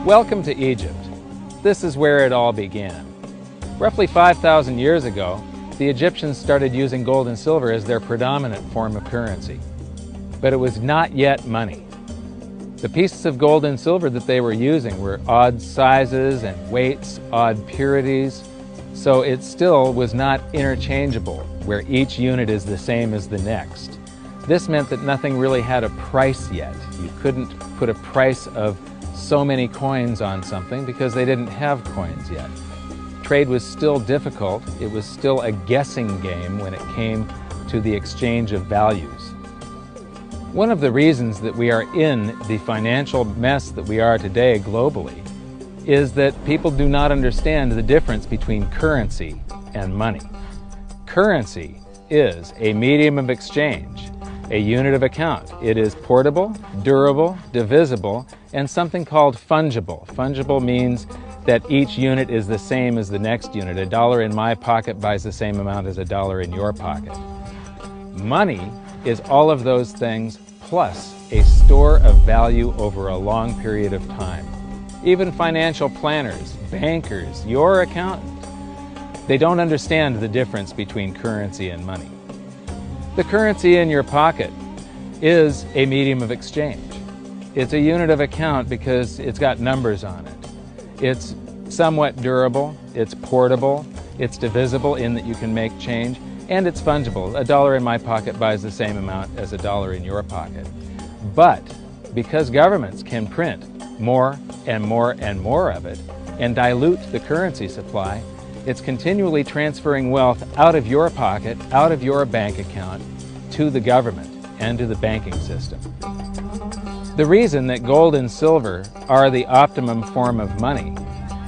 Welcome to Egypt. This is where it all began. Roughly 5,000 years ago, the Egyptians started using gold and silver as their predominant form of currency. But it was not yet money. The pieces of gold and silver that they were using were odd sizes and weights, odd purities, so it still was not interchangeable, where each unit is the same as the next. This meant that nothing really had a price yet. You couldn't put a price of so many coins on something because they didn't have coins yet. Trade was still difficult. It was still a guessing game when it came to the exchange of values. One of the reasons that we are in the financial mess that we are today globally is that people do not understand the difference between currency and money. Currency is a medium of exchange, a unit of account. It is portable, durable, divisible, and something called fungible. Fungible means that each unit is the same as the next unit. $1 in my pocket buys the same amount as $1 in your pocket. Money is all of those things plus a store of value over a long period of time. Even financial planners, bankers, your accountant, they don't understand the difference between currency and money. The currency in your pocket is a medium of exchange. It's a unit of account because it's got numbers on it. It's somewhat durable, it's portable, it's divisible in that you can make change, and it's fungible. $1 in my pocket buys the same amount as $1 in your pocket. But because governments can print more and more and more of it and dilute the currency supply, it's continually transferring wealth out of your pocket, out of your bank account, to the government and to the banking system. The reason that gold and silver are the optimum form of money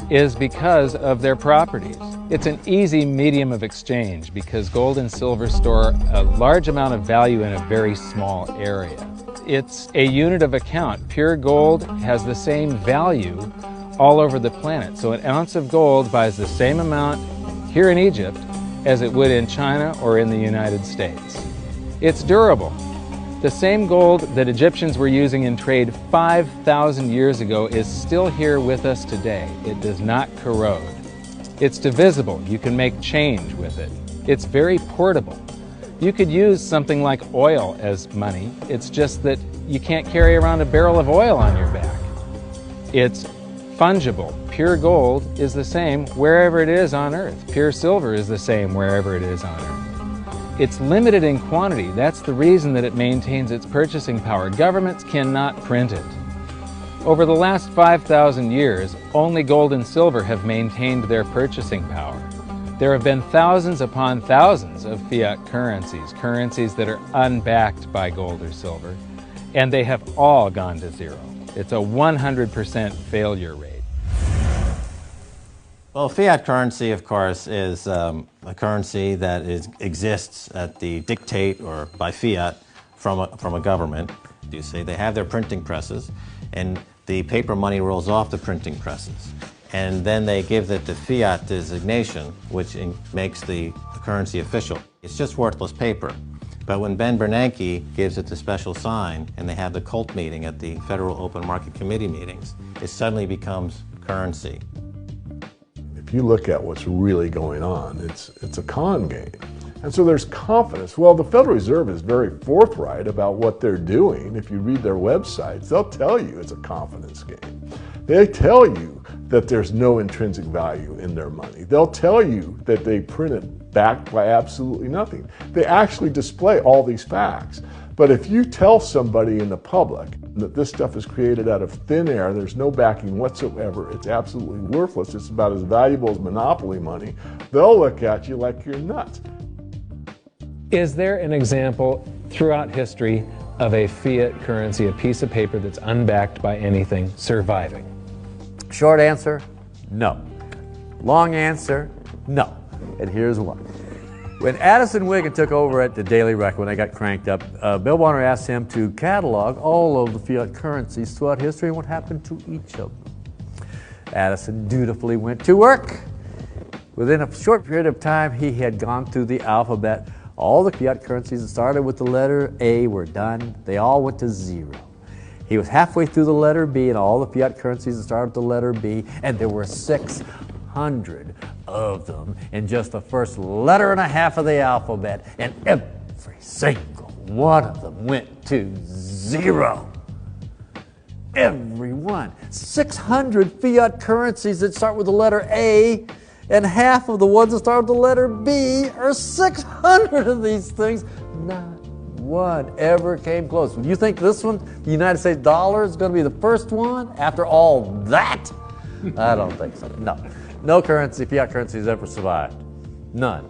is because of their properties. It's an easy medium of exchange because gold and silver store a large amount of value in a very small area. It's a unit of account. Pure gold has the same value all over the planet. So an ounce of gold buys the same amount here in Egypt as it would in China or in the United States. It's durable. The same gold that Egyptians were using in trade 5,000 years ago is still here with us today. It does not corrode. It's divisible. You can make change with it. It's very portable. You could use something like oil as money. It's just that you can't carry around a barrel of oil on your back. It's fungible. Pure gold is the same wherever it is on Earth. Pure silver is the same wherever it is on Earth. It's limited in quantity. That's the reason that it maintains its purchasing power. Governments cannot print it. Over the last 5,000 years, only gold and silver have maintained their purchasing power. There have been thousands upon thousands of fiat currencies, currencies that are unbacked by gold or silver, and they have all gone to zero. It's a 100% failure rate. Well, fiat currency, of course, is a currency that exists at the dictate or by fiat from a government. You see, they have their printing presses, and the paper money rolls off the printing presses. And then they give it the fiat designation, which makes the currency official. It's just worthless paper. But when Ben Bernanke gives it the special sign, and they have the cult meeting at the Federal Open Market Committee meetings, it suddenly becomes currency. If you look at what's really going on, it's a con game. And so there's confidence. Well, the Federal Reserve is very forthright about what they're doing. If you read their websites, they'll tell you it's a confidence game. They tell you that there's no intrinsic value in their money. They'll tell you that they print it backed by absolutely nothing. They actually display all these facts. But if you tell somebody in the public that this stuff is created out of thin air, there's no backing whatsoever, it's absolutely worthless, it's about as valuable as monopoly money, they'll look at you like you're nuts. Is there an example throughout history of a fiat currency, a piece of paper that's unbacked by anything, surviving? Short answer, no. Long answer, no. And here's why. When Addison Wiggin took over at the Daily Record, when they got cranked up, Bill Warner asked him to catalog all of the fiat currencies throughout history and what happened to each of them. Addison dutifully went to work. Within a short period of time, he had gone through the alphabet. All the fiat currencies that started with the letter A were done. They all went to zero. He was halfway through the letter B and all the fiat currencies that started with the letter B, and there were 600 of them in just the first letter and a half of the alphabet, and every single one of them went to zero. Every one. 600 fiat currencies that start with the letter A, and half of the ones that start with the letter B are 600 of these things. Not one ever came close. You think this one, the United States dollar, is going to be the first one after all that? I don't think so. No. No currency, fiat currency has ever survived. None.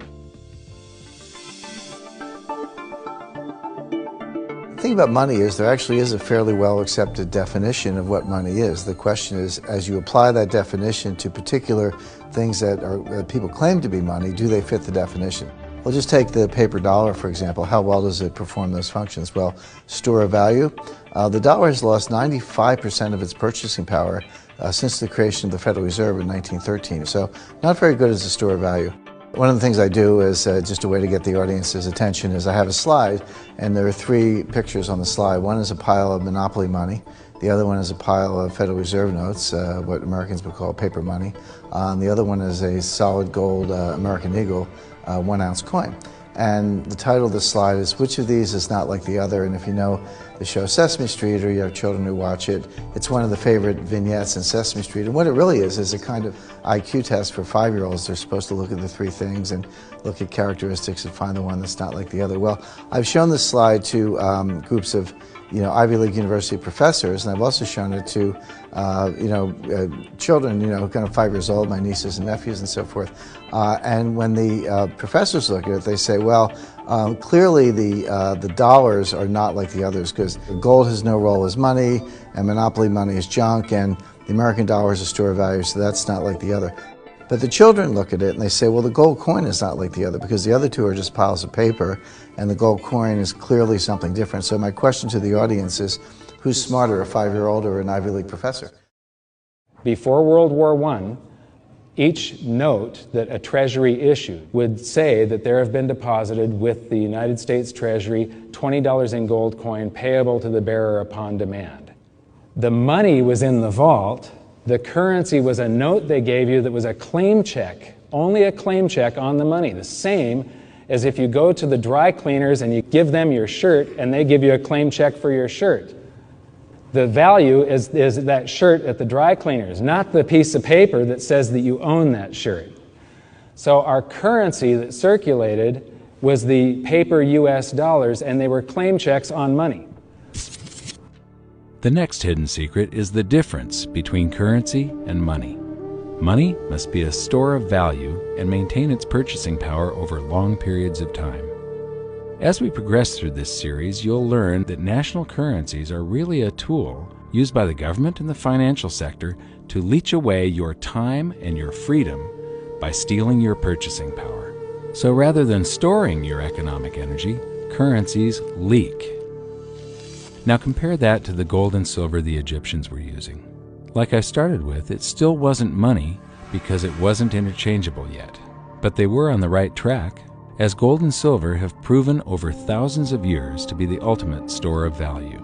The thing about money is there actually is a fairly well accepted definition of what money is. The question is, as you apply that definition to particular things that people claim to be money, do they fit the definition? Well, just take the paper dollar, for example. How well does it perform those functions? Well, store of value. The dollar has lost 95% of its purchasing power since the creation of the Federal Reserve in 1913. So not very good as a store of value. One of the things I do is just a way to get the audience's attention is I have a slide, and there are 3 pictures on the slide. One is a pile of monopoly money. The other one is a pile of Federal Reserve notes, what Americans would call paper money. And the other one is a solid gold American Eagle 1-ounce coin. And the title of the slide is, which of these is not like the other? And if you know the show Sesame Street, or you have children who watch it, it's one of the favorite vignettes in Sesame Street. And what it really is a kind of IQ test for 5-year-olds. They're supposed to look at the 3 things and look at characteristics and find the one that's not like the other. Well, I've shown this slide to groups of Ivy League University professors, and I've also shown it to children, kind of 5 years old, my nieces and nephews and so forth. And when the professors look at it, they say, well, clearly the dollars are not like the others, because gold has no role as money, and monopoly money is junk, and the American dollar is a store of value, so that's not like the other. But the children look at it and they say, well, the gold coin is not like the other, because the other 2 are just piles of paper, and the gold coin is clearly something different. So my question to the audience is, who's smarter, a 5-year-old or an Ivy League professor? Before World War I, each note that a treasury issued would say that there have been deposited with the United States Treasury $20 in gold coin payable to the bearer upon demand. The money was in the vault. The currency was a note they gave you that was a claim check, only a claim check on the money, the same as if you go to the dry cleaners and you give them your shirt and they give you a claim check for your shirt. The value is that shirt at the dry cleaners, not the piece of paper that says that you own that shirt. So our currency that circulated was the paper US dollars, and they were claim checks on money. The next hidden secret is the difference between currency and money. Money must be a store of value and maintain its purchasing power over long periods of time. As we progress through this series, you'll learn that national currencies are really a tool used by the government and the financial sector to leech away your time and your freedom by stealing your purchasing power. So rather than storing your economic energy, currencies leak. Now compare that to the gold and silver the Egyptians were using. Like I started with, it still wasn't money because it wasn't interchangeable yet. But they were on the right track, as gold and silver have proven over thousands of years to be the ultimate store of value.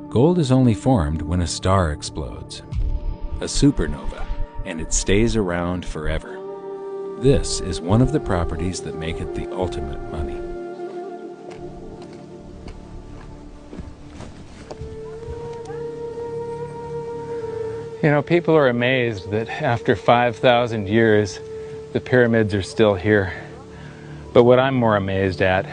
Gold is only formed when a star explodes, a supernova, and it stays around forever. This is one of the properties that make it the ultimate money. People are amazed that after 5,000 years, the pyramids are still here. But what I'm more amazed at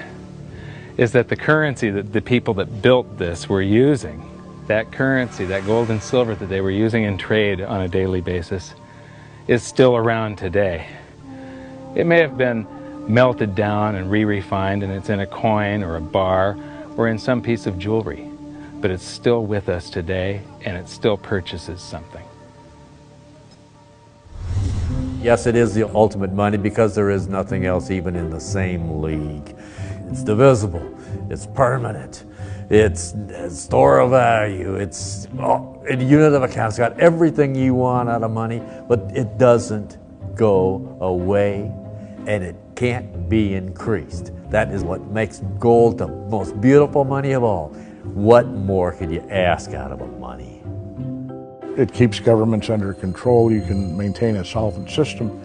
is that the currency that the people that built this were using, that currency, that gold and silver that they were using in trade on a daily basis, is still around today. It may have been melted down and re-refined, and it's in a coin or a bar or in some piece of jewelry, but it's still with us today, and it still purchases something. Yes, it is the ultimate money because there is nothing else even in the same league. It's divisible, it's permanent, it's a store of value, it's a unit of account. It's got everything you want out of money, but it doesn't go away, and it can't be increased. That is what makes gold the most beautiful money of all. What more could you ask out of a money? It keeps governments under control. You can maintain a solvent system.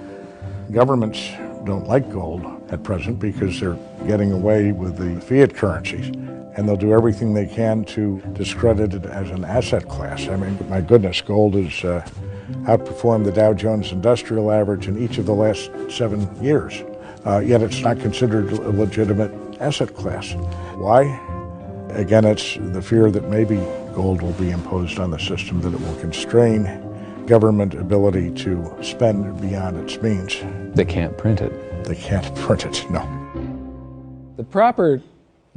Governments don't like gold at present because they're getting away with the fiat currencies, and they'll do everything they can to discredit it as an asset class. I mean, my goodness, gold has outperformed the Dow Jones Industrial Average in each of the last 7 years, yet it's not considered a legitimate asset class. Why? Again, it's the fear that maybe gold will be imposed on the system, that it will constrain government ability to spend beyond its means. They can't print it. They can't print it, no. The proper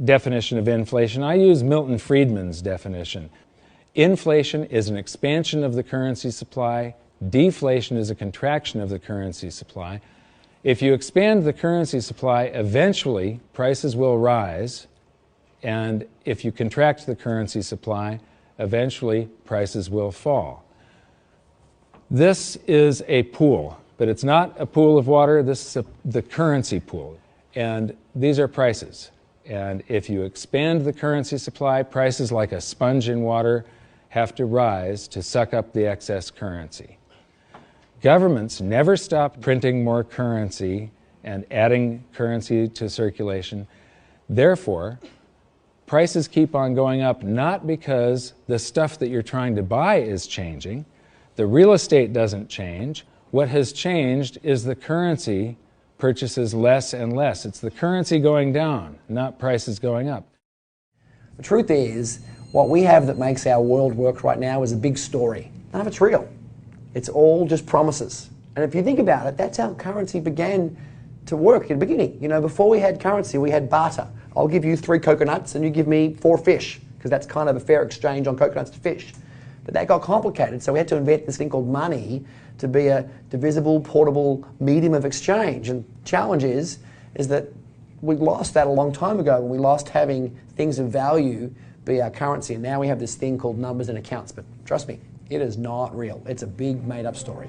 definition of inflation, I use Milton Friedman's definition. Inflation is an expansion of the currency supply. Deflation is a contraction of the currency supply. If you expand the currency supply, eventually prices will rise. And if you contract the currency supply, eventually prices will fall. This is a pool, but it's not a pool of water. This is the currency pool. And these are prices. And if you expand the currency supply, prices like a sponge in water have to rise to suck up the excess currency. Governments never stop printing more currency and adding currency to circulation. Therefore, prices keep on going up, not because the stuff that you're trying to buy is changing. The real estate doesn't change. What has changed is the currency purchases less and less. It's the currency going down, not prices going up. The truth is, what we have that makes our world work right now is a big story. None of it's real. It's all just promises. And if you think about it, that's how currency began to work in the beginning. You know, before we had currency, we had barter. I'll give you 3 coconuts and you give me 4 fish, because that's kind of a fair exchange on coconuts to fish. But that got complicated, so we had to invent this thing called money to be a divisible, portable medium of exchange. And the challenge is that we lost that a long time ago when we lost having things of value be our currency. And now we have this thing called numbers and accounts. But trust me, it is not real. It's a big made-up story.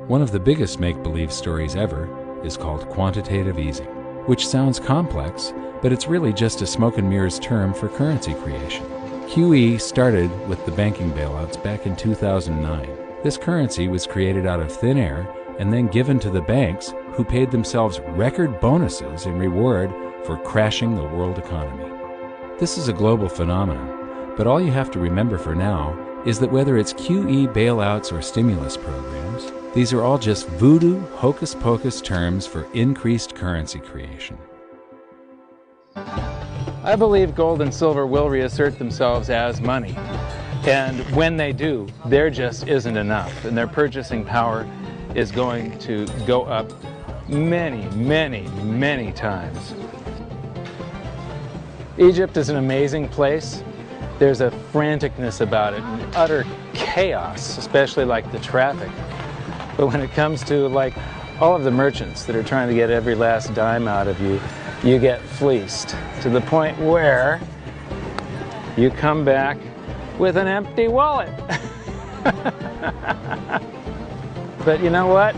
One of the biggest make-believe stories ever is called quantitative easing, which sounds complex, but it's really just a smoke and mirrors term for currency creation. QE started with the banking bailouts back in 2009. This currency was created out of thin air and then given to the banks, who paid themselves record bonuses in reward for crashing the world economy. This is a global phenomenon, but all you have to remember for now is that whether it's QE bailouts or stimulus programs, these are all just voodoo, hocus-pocus terms for increased currency creation. I believe gold and silver will reassert themselves as money. And when they do, there just isn't enough. And their purchasing power is going to go up many, many, many times. Egypt is an amazing place. There's a franticness about it, and utter chaos, especially like the traffic. But when it comes to like all of the merchants that are trying to get every last dime out of you, you get fleeced to the point where you come back with an empty wallet. But you know what?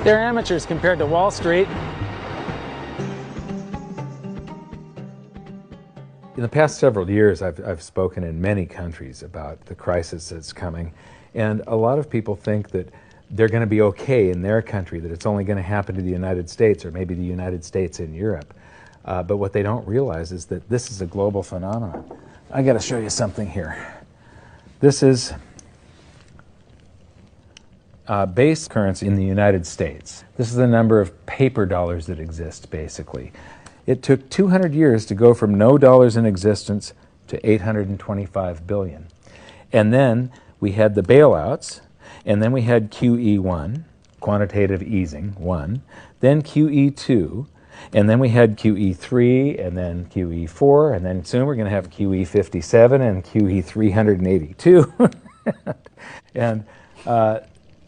They're amateurs compared to Wall Street. In the past several years, I've spoken in many countries about the crisis that's coming, and a lot of people think that they're going to be okay in their country, that it's only going to happen to the United States or maybe the United States in Europe. But what they don't realize is that this is a global phenomenon. I got to show you something here. This is base currency in the United States. This is the number of paper dollars that exist, basically. It took 200 years to go from no dollars in existence to 825 billion. And then we had the bailouts, and then we had QE1, quantitative easing 1, then QE2, and then we had QE3, and then QE4, and then soon we're going to have QE57 and QE382. And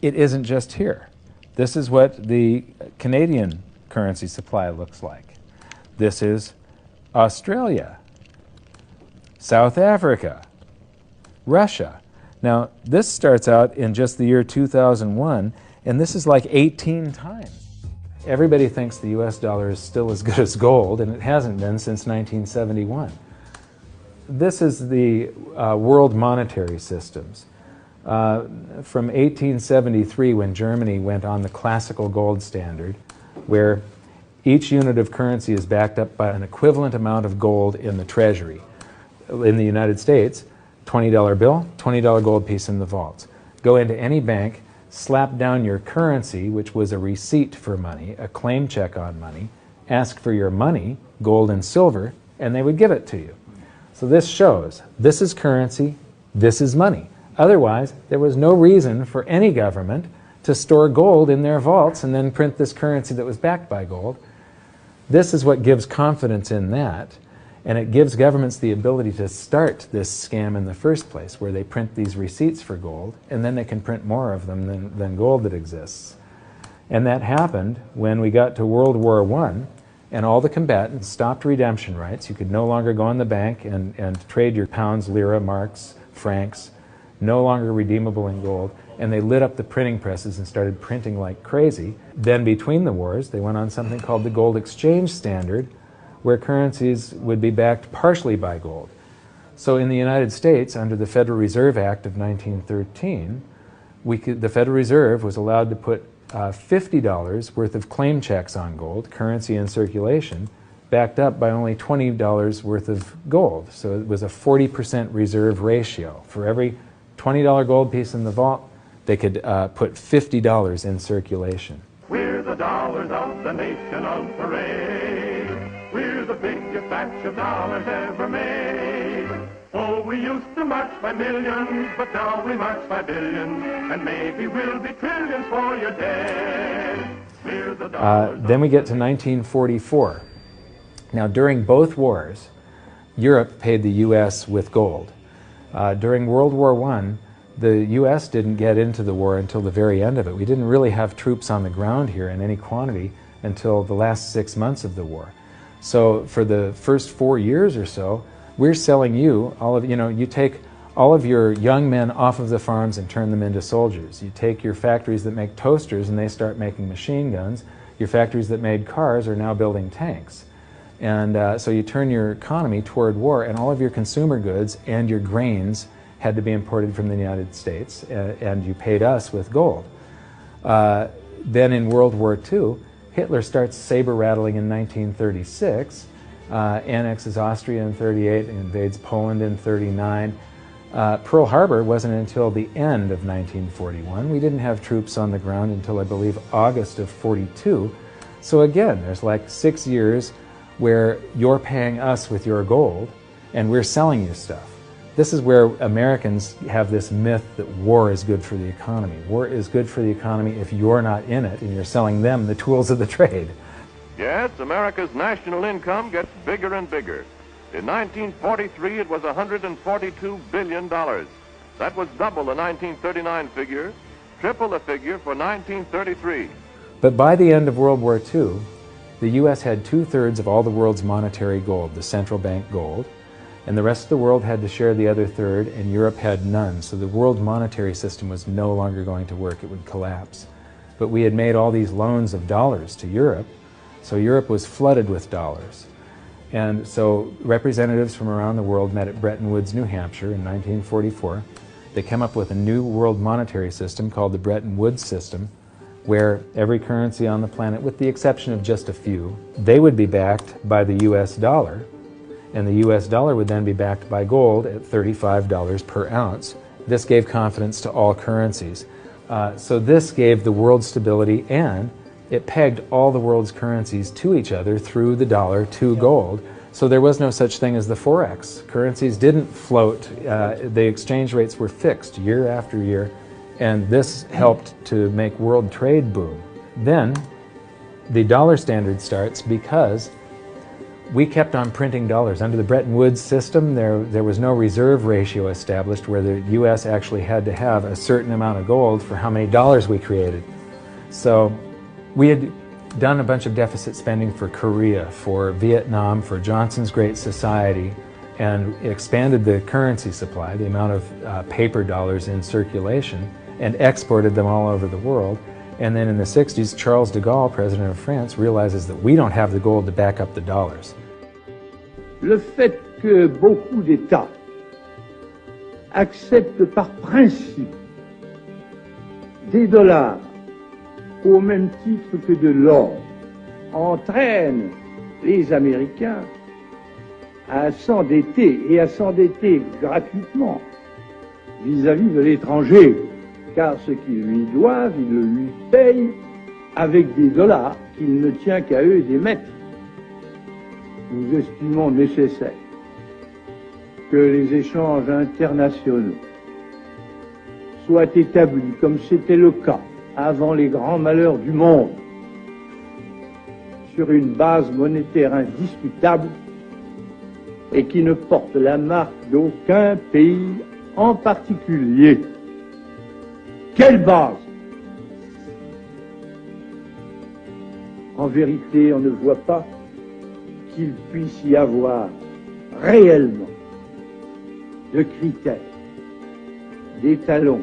it isn't just here. This is what the Canadian currency supply looks like. This is Australia, South Africa, Russia. Now, this starts out in just the year 2001, and this is like 18 times. Everybody thinks the US dollar is still as good as gold, and it hasn't been since 1971. this is the world monetary systems. From 1873, when Germany went on the classical gold standard, where each unit of currency is backed up by an equivalent amount of gold in the treasury. In the United States, $20 bill, $20 gold piece in the vaults. Go into any bank, slap down your currency, which was a receipt for money, a claim check on money, ask for your money, gold and silver, and they would give it to you. So this shows, this is currency, this is money. Otherwise, there was no reason for any government to store gold in their vaults and then print this currency that was backed by gold. This is what gives confidence in that, and it gives governments the ability to start this scam in the first place, where they print these receipts for gold, and then they can print more of them than gold that exists. And that happened when we got to World War I, and all the combatants stopped redemption rights. You could no longer go in the bank and trade your pounds, lira, marks, francs, no longer redeemable in gold, and they lit up the printing presses and started printing like crazy. Then between the wars, they went on something called the gold exchange standard, where currencies would be backed partially by gold. So in the United States, under the Federal Reserve Act of 1913, the Federal Reserve was allowed to put $50 worth of claim checks on gold, currency in circulation, backed up by only $20 worth of gold. So it was a 40% reserve ratio. For every $20 gold piece in the vault, they could put $50 in circulation. We're the dollars of the nation on parade. We're the biggest batch of dollars ever made. Oh, we used to march by millions, but now we march by billions, and maybe we'll be trillions for your dead. We're the dollars. Then we get to 1944. Now, during both wars, Europe paid the U.S. with gold. During World War I, the U.S. didn't get into the war until the very end of it. We didn't really have troops on the ground here in any quantity until the last 6 months of the war. So for the first 4 years or so, we're selling you all of, you take all of your young men off of the farms and turn them into soldiers. You take your factories that make toasters and they start making machine guns. Your factories that made cars are now building tanks. And so you turn your economy toward war, and all of your consumer goods and your grains had to be imported from the United States, and you paid us with gold. Then in World War II, Hitler starts saber rattling in 1936, annexes Austria in 38, invades Poland in 39. Pearl Harbor wasn't until the end of 1941. We didn't have troops on the ground until, I believe, August of 42. So again, there's like 6 years where you're paying us with your gold and we're selling you stuff. This is where Americans have this myth that war is good for the economy. War is good for the economy if you're not in it and you're selling them the tools of the trade. Yes, America's national income gets bigger and bigger. In 1943, it was $142 billion. That was double the 1939 figure, triple the figure for 1933. But by the end of World War II, the U.S. had 2/3 of all the world's monetary gold, the central bank gold, and the rest of the world had to share the other third, and Europe had none. So the world monetary system was no longer going to work. It would collapse. But we had made all these loans of dollars to Europe, so Europe was flooded with dollars. And so representatives from around the world met at Bretton Woods, New Hampshire in 1944. They came up with a new world monetary system called the Bretton Woods system, where every currency on the planet, with the exception of just a few, they would be backed by the US dollar, and the US dollar would then be backed by gold at $35 per ounce. This gave confidence to all currencies. So this gave the world stability, and it pegged all the world's currencies to each other through the dollar to gold. So there was no such thing as the Forex. Currencies didn't float. The exchange rates were fixed year after year, and this helped to make world trade boom. Then the dollar standard starts because we kept on printing dollars. Under the Bretton Woods system, there was no reserve ratio established where the U.S. actually had to have a certain amount of gold for how many dollars we created. So we had done a bunch of deficit spending for Korea, for Vietnam, for Johnson's Great Society, and expanded the currency supply, the amount of paper dollars in circulation, and exported them all over the world. And then in the 60s, Charles de Gaulle, president of France, realizes that we don't have the gold to back up the dollars. Le fait que beaucoup d'États acceptent par principe des dollars au même titre que de l'or entraîne les Américains à s'endetter et à s'endetter gratuitement vis-à-vis de l'étranger, car ce qu'ils lui doivent, ils le lui payent avec des dollars qu'il ne tient qu'à eux d'émettre. Nous estimons nécessaire que les échanges internationaux soient établis comme c'était le cas avant les grands malheurs du monde, sur une base monétaire indiscutable et qui ne porte la marque d'aucun pays en particulier. Quelle base? En vérité, on ne voit pas qu'il puisse y avoir réellement de critères, d'étalons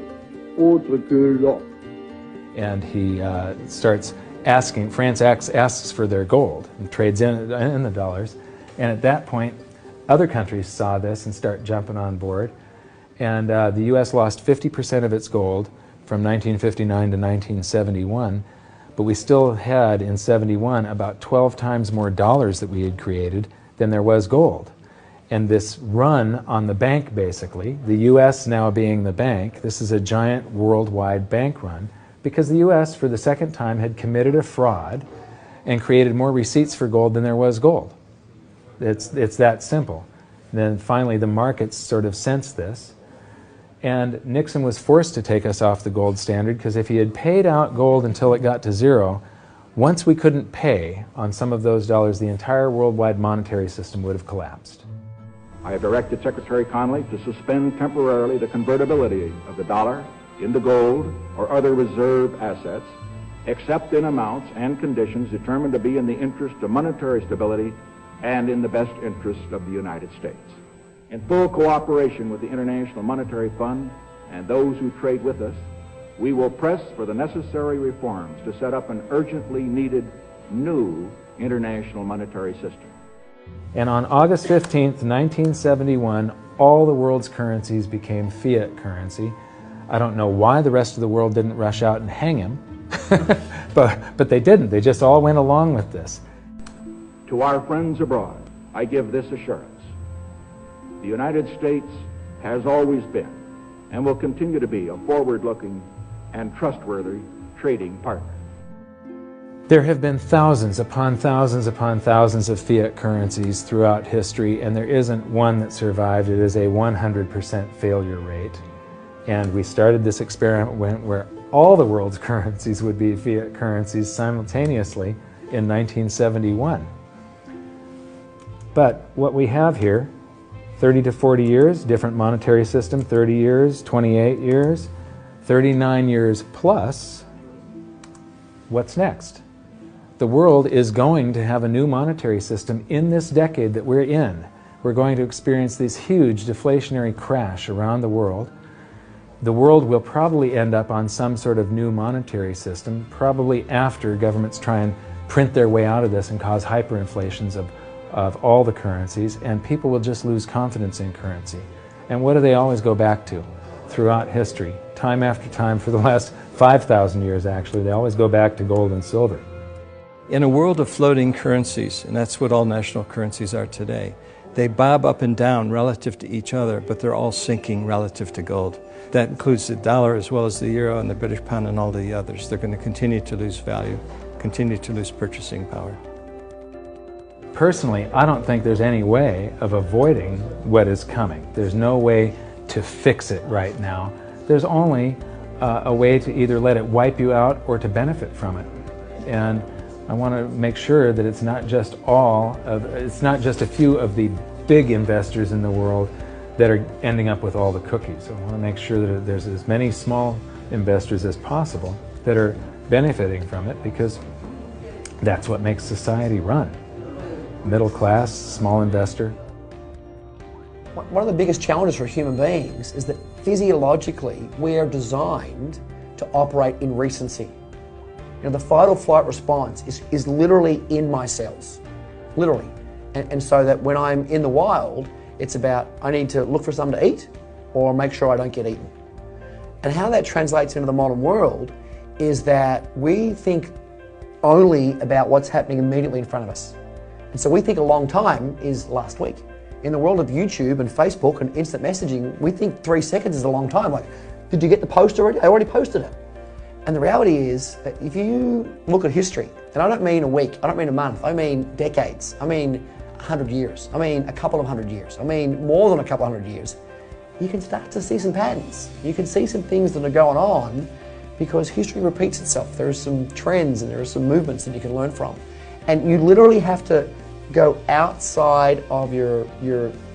autres que l'or. And he starts asking, France asks for their gold and trades in the dollars. And at that point, other countries saw this and start jumping on board. And the U.S. lost 50% of its gold from 1959 to 1971. But we still had, in 71, about 12 times more dollars that we had created than there was gold. And this run on the bank, basically, the U.S. now being the bank, this is a giant worldwide bank run, because the U.S., for the second time, had committed a fraud and created more receipts for gold than there was gold. It's that simple. Then finally, the markets sort of sensed this. And Nixon was forced to take us off the gold standard, because if he had paid out gold until it got to zero, once we couldn't pay on some of those dollars, the entire worldwide monetary system would have collapsed. I have directed Secretary Connally to suspend temporarily the convertibility of the dollar into gold or other reserve assets, except in amounts and conditions determined to be in the interest of monetary stability and in the best interest of the United States. In full cooperation with the International Monetary Fund and those who trade with us, we will press for the necessary reforms to set up an urgently needed new international monetary system. And on August 15th, 1971, all the world's currencies became fiat currency. I don't know why the rest of the world didn't rush out and hang him, but they didn't. They just all went along with this. To our friends abroad, I give this assurance. The United States has always been and will continue to be a forward-looking and trustworthy trading partner. There have been thousands upon thousands upon thousands of fiat currencies throughout history, and there isn't one that survived. It is a 100% failure rate. And we started this experiment where all the world's currencies would be fiat currencies simultaneously in 1971. But what we have here, 30 to 40 years, different monetary system, 30 years, 28 years, 39 years plus, what's next? The world is going to have a new monetary system in this decade that we're in. We're going to experience this huge deflationary crash around the world. The world will probably end up on some sort of new monetary system, probably after governments try and print their way out of this and cause hyperinflations of all the currencies, and people will just lose confidence in currency. And what do they always go back to throughout history? Time after time, for the last 5,000 years actually, they always go back to gold and silver. In a world of floating currencies, and that's what all national currencies are today, they bob up and down relative to each other, but they're all sinking relative to gold. That includes the dollar as well as the euro and the British pound and all the others. They're going to continue to lose value, continue to lose purchasing power. Personally, I don't think there's any way of avoiding what is coming. There's no way to fix it right now. There's only a way to either let it wipe you out or to benefit from it. And I want to make sure that it's not just a few of the big investors in the world that are ending up with all the cookies. I want to make sure that there's as many small investors as possible that are benefiting from it, because that's what makes society run. Middle class, small investor. One of the biggest challenges for human beings is that physiologically we are designed to operate in recency. You know, the fight or flight response is literally in my cells, literally. And so that when I'm in the wild, It's about, I need to look for something to eat or make sure I don't get eaten. And how that translates into the modern world is that we think only about what's happening immediately in front of us. And so we think a long time is last week. In the world of YouTube and Facebook and instant messaging, we think 3 seconds is a long time. Like, did you get the post already? I already posted it. And the reality is that if you look at history, and I don't mean a week, I don't mean a month, I mean decades, I mean 100 years, I mean a couple of 100 years, I mean more than a couple of 100 years, you can start to see some patterns. You can see some things that are going on because history repeats itself. There are some trends and there are some movements that you can learn from. And you literally have to go outside of your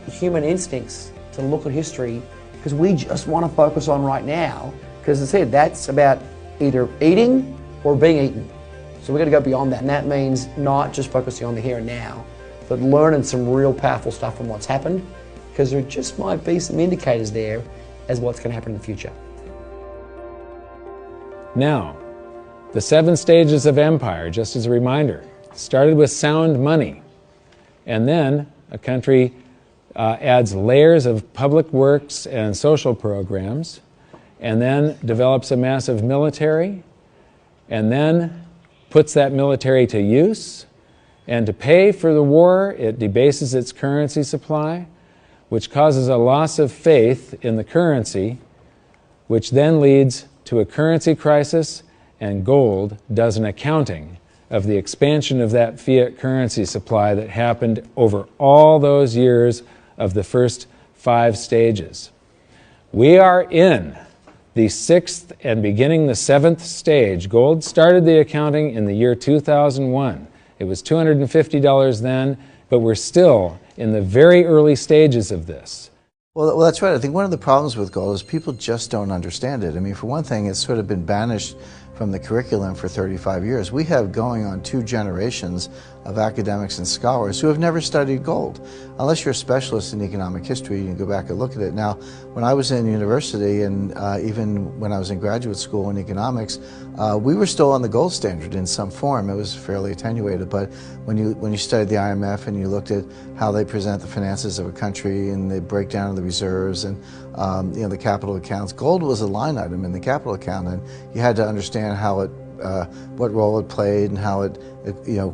human instincts to look at history, because we just want to focus on right now, because as I said, that's about either eating or being eaten. So we've got to go beyond that, and that means not just focusing on the here and now, but learning some real powerful stuff from what's happened, because there just might be some indicators there as what's going to happen in the future. Now, the 7 stages of empire, just as a reminder, started with sound money. And then a country adds layers of public works and social programs, and then develops a massive military, and then puts that military to use. And to pay for the war, it debases its currency supply, which causes a loss of faith in the currency, which then leads to a currency crisis, and gold does an accounting of the expansion of that fiat currency supply that happened over all those years of the first 5 stages. We are in the 6th and beginning the 7th stage. Gold started the accounting in the year 2001. It was $250 then, but we're still in the very early stages of this. Well, that's right. I think one of the problems with gold is people just don't understand it. I mean, for one thing, it's sort of been banished from the curriculum for 35 years. We have going on 2 generations of academics and scholars who have never studied gold. Unless you're a specialist in economic history, you can go back and look at it. Now, when I was in university and even when I was in graduate school in economics, we were still on the gold standard in some form. It was fairly attenuated, but when you studied the IMF and you looked at how they present the finances of a country and the breakdown of the reserves and the capital accounts, gold was a line item in the capital account, and you had to understand how it, what role it played and how it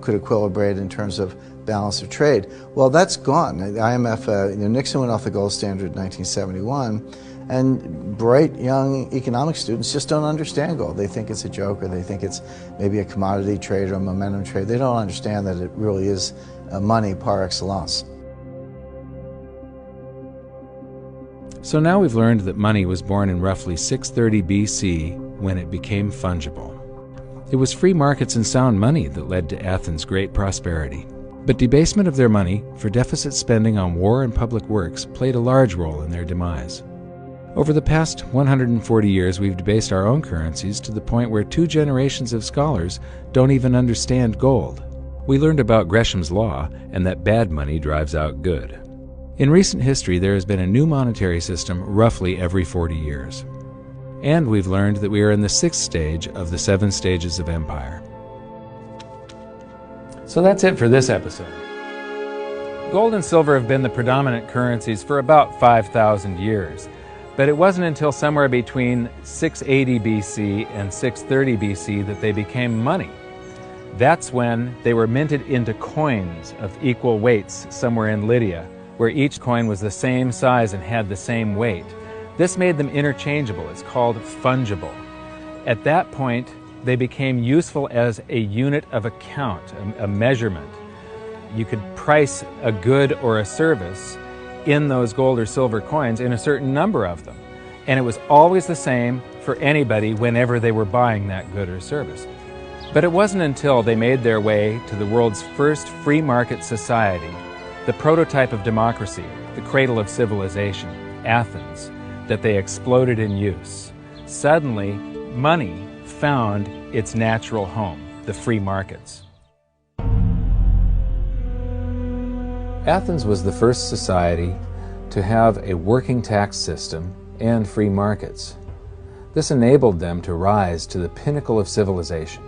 could equilibrate in terms of balance of trade. Well, that's gone. The IMF, Nixon went off the gold standard in 1971, and bright young economic students just don't understand gold. They think it's a joke, or they think it's maybe a commodity trade or a momentum trade. They don't understand that it really is money par excellence. So now we've learned that money was born in roughly 630 BC when it became fungible. It was free markets and sound money that led to Athens' great prosperity. But debasement of their money for deficit spending on war and public works played a large role in their demise. Over the past 140 years, we've debased our own currencies to the point where 2 generations of scholars don't even understand gold. We learned about Gresham's law and that bad money drives out good. In recent history, there has been a new monetary system roughly every 40 years. And we've learned that we are in the 6th stage of the 7 stages of empire. So that's it for this episode. Gold and silver have been the predominant currencies for about 5,000 years, but it wasn't until somewhere between 680 BC and 630 BC that they became money. That's when they were minted into coins of equal weights somewhere in Lydia, where each coin was the same size and had the same weight. This made them interchangeable. It's called fungible. At that point, they became useful as a unit of account, a measurement. You could price a good or a service in those gold or silver coins in a certain number of them. And it was always the same for anybody whenever they were buying that good or service. But it wasn't until they made their way to the world's first free market society, the prototype of democracy, the cradle of civilization, Athens, that they exploded in use. Suddenly, money found its natural home, the free markets. Athens was the first society to have a working tax system and free markets. This enabled them to rise to the pinnacle of civilization.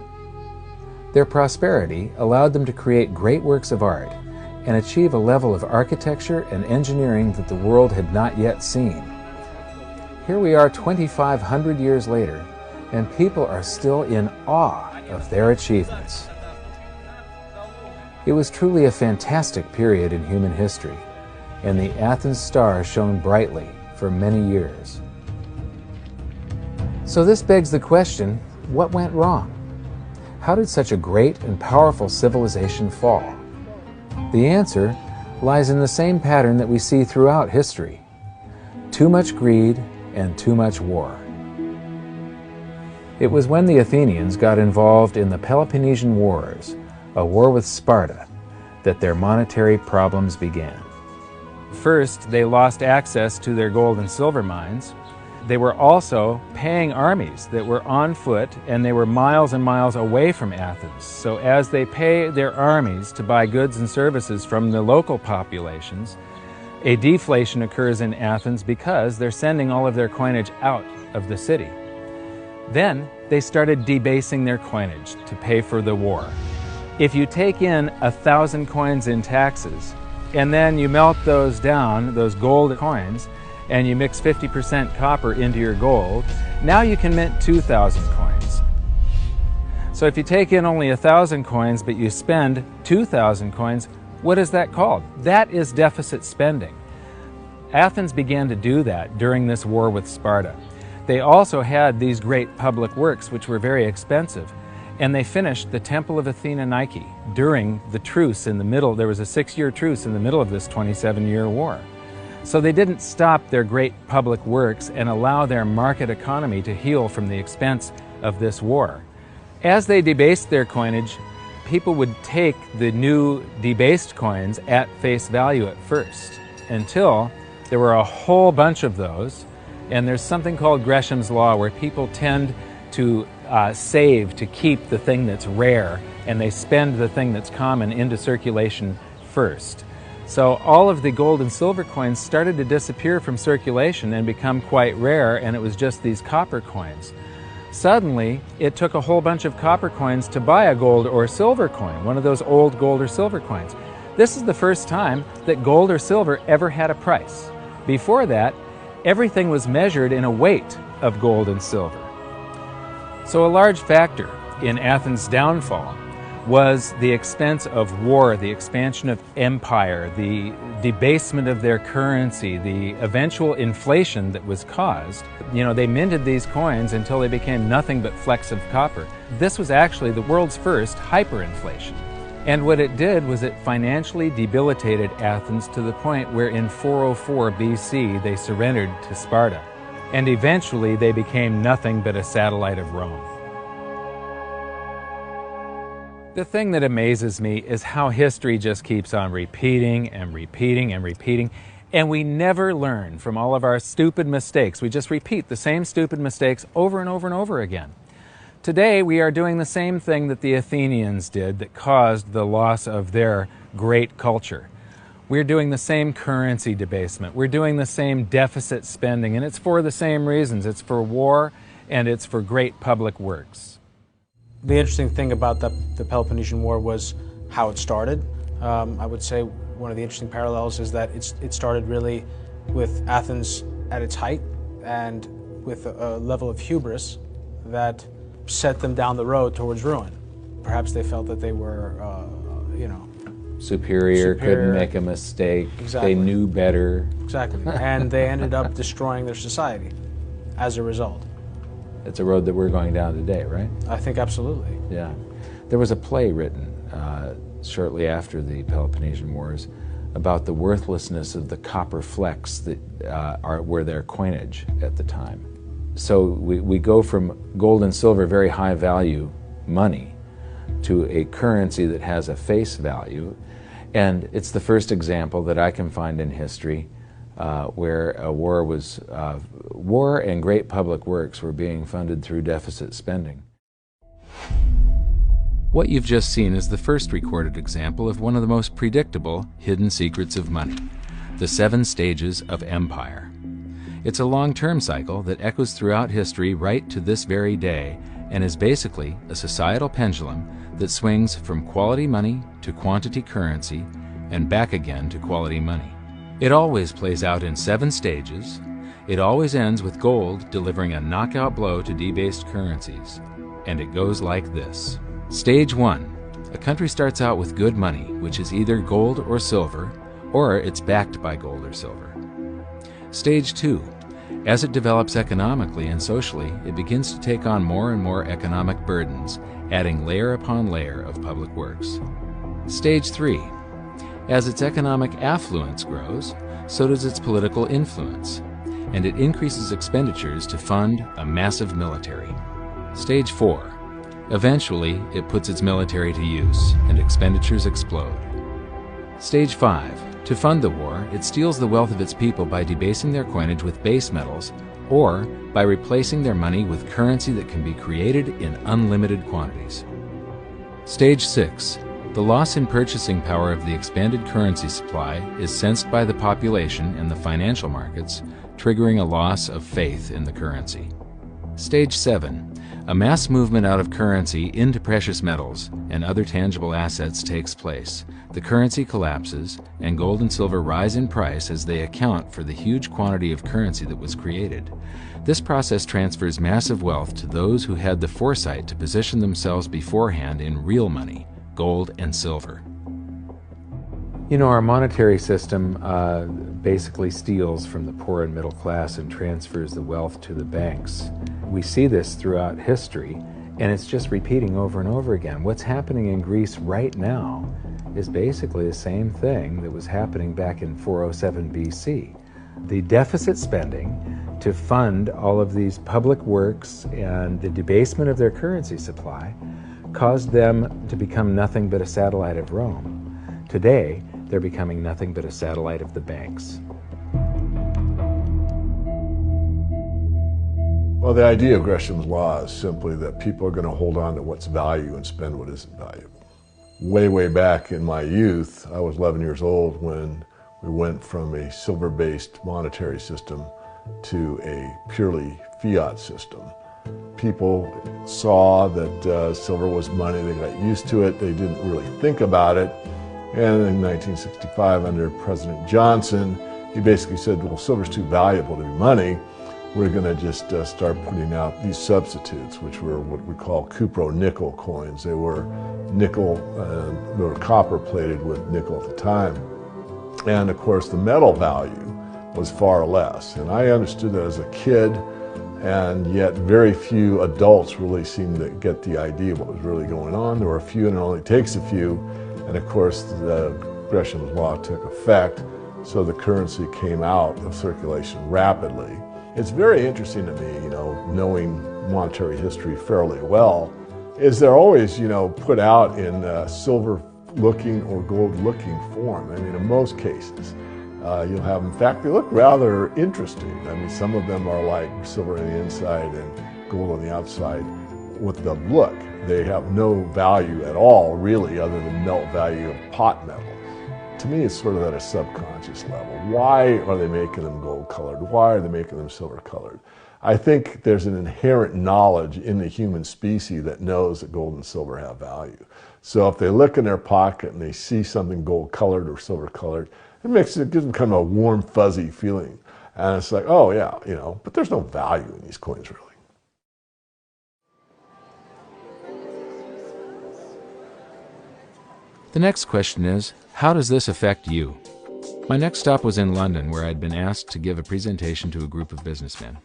Their prosperity allowed them to create great works of art and achieve a level of architecture and engineering that the world had not yet seen. Here we are 2,500 years later, and people are still in awe of their achievements. It was truly a fantastic period in human history, and the Athens star shone brightly for many years. So this begs the question, what went wrong? How did such a great and powerful civilization fall? The answer lies in the same pattern that we see throughout history: too much greed and too much war. It was when the Athenians got involved in the Peloponnesian Wars, a war with Sparta, that their monetary problems began. First, they lost access to their gold and silver mines. They were also paying armies that were on foot, and they were miles and miles away from Athens. So as they pay their armies to buy goods and services from the local populations, a deflation occurs in Athens because they're sending all of their coinage out of the city. Then they started debasing their coinage to pay for the war. If you take in 1,000 coins in taxes, and then you melt those down, those gold coins, and you mix 50% copper into your gold, now you can mint 2,000 coins. So if you take in only 1,000 coins, but you spend 2,000 coins, what is that called? That is deficit spending. Athens began to do that during this war with Sparta. They also had these great public works, which were very expensive, and they finished the Temple of Athena Nike during the truce in the middle. There was a 6-year truce in the middle of this 27-year war. So they didn't stop their great public works and allow their market economy to heal from the expense of this war. As they debased their coinage, people would take the new debased coins at face value at first, until there were a whole bunch of those. And there's something called Gresham's Law, where people tend to save to keep the thing that's rare, and they spend the thing that's common into circulation first. So all of the gold and silver coins started to disappear from circulation and become quite rare, and it was just these copper coins. Suddenly, it took a whole bunch of copper coins to buy a gold or silver coin, one of those old gold or silver coins. This is the first time that gold or silver ever had a price. Before that, everything was measured in a weight of gold and silver. So a large factor in Athens' downfall was the expense of war, the expansion of empire, the debasement of their currency, the eventual inflation that was caused. You know, they minted these coins until they became nothing but flecks of copper. This was actually the world's first hyperinflation. And what it did was it financially debilitated Athens to the point where in 404 BC they surrendered to Sparta. And eventually they became nothing but a satellite of Rome. The thing that amazes me is how history just keeps on repeating and repeating and repeating, and we never learn from all of our stupid mistakes. We just repeat the same stupid mistakes over and over and over again. Today we are doing the same thing that the Athenians did that caused the loss of their great culture. We're doing the same currency debasement. We're doing the same deficit spending, and it's for the same reasons. It's for war and it's for great public works. The interesting thing about the Peloponnesian War was how it started. I would say one of the interesting parallels is that it started really with Athens at its height and with a level of hubris that set them down the road towards ruin. Perhaps they felt that they were, superior, couldn't make a mistake, exactly. They knew better. Exactly, and they ended up destroying their society as a result. It's a road that we're going down today, right? I think absolutely. Yeah. There was a play written shortly after the Peloponnesian Wars about the worthlessness of the copper flecks that were their coinage at the time. So we go from gold and silver, very high value money, to a currency that has a face value. And it's the first example that I can find in history where a war and great public works were being funded through deficit spending. What you've just seen is the first recorded example of one of the most predictable hidden secrets of money, the 7 stages of empire. It's a long-term cycle that echoes throughout history right to this very day and is basically a societal pendulum that swings from quality money to quantity currency and back again to quality money. It always plays out in 7 stages. It always ends with gold delivering a knockout blow to debased currencies. And it goes like this. Stage 1. A country starts out with good money, which is either gold or silver, or it's backed by gold or silver. Stage 2. As it develops economically and socially, it begins to take on more and more economic burdens, adding layer upon layer of public works. Stage 3. As its economic affluence grows, so does its political influence, and it increases expenditures to fund a massive military. Stage 4. Eventually, it puts its military to use, and expenditures explode. Stage 5. To fund the war, it steals the wealth of its people by debasing their coinage with base metals, or by replacing their money with currency that can be created in unlimited quantities. Stage 6. The loss in purchasing power of the expanded currency supply is sensed by the population and the financial markets, triggering a loss of faith in the currency. Stage 7. A mass movement out of currency into precious metals and other tangible assets takes place. The currency collapses, and gold and silver rise in price as they account for the huge quantity of currency that was created. This process transfers massive wealth to those who had the foresight to position themselves beforehand in real money, gold and silver. You know, our monetary system basically steals from the poor and middle class and transfers the wealth to the banks. We see this throughout history, and it's just repeating over and over again. What's happening in Greece right now is basically the same thing that was happening back in 407 BC. The deficit spending to fund all of these public works and the debasement of their currency supply caused them to become nothing but a satellite of Rome. Today, they're becoming nothing but a satellite of the banks. Well, the idea of Gresham's law is simply that people are going to hold on to what's value and spend what isn't valuable. Way back in my youth, I was 11 years old when we went from a silver-based monetary system to a purely fiat system. People saw that silver was money, they got used to it, they didn't really think about it. And in 1965, under President Johnson, he basically said, well, silver's too valuable to be money. We're going to just start putting out these substitutes, which were what we call cupro-nickel coins. They were nickel, they were copper plated with nickel at the time. And of course, the metal value was far less. And I understood that as a kid, and yet very few adults really seemed to get the idea of what was really going on. There were a few, and it only takes a few. And of course, the Gresham's law took effect, so the currency came out of circulation rapidly. It's very interesting to me, knowing monetary history fairly well, is they're always, put out in silver-looking or gold-looking form. I mean, in most cases, you'll have, in fact, they look rather interesting. I mean, some of them are like silver on the inside and gold on the outside. With the look, they have no value at all, really, other than melt value of pot metal. To me, it's sort of at a subconscious level. Why are they making them gold-colored? Why are they making them silver-colored? I think there's an inherent knowledge in the human species that knows that gold and silver have value. So if they look in their pocket and they see something gold-colored or silver-colored, it gives them kind of a warm, fuzzy feeling. And it's like, oh yeah, but there's no value in these coins, really. The next question is, how does this affect you? My next stop was in London, where I'd been asked to give a presentation to a group of businessmen.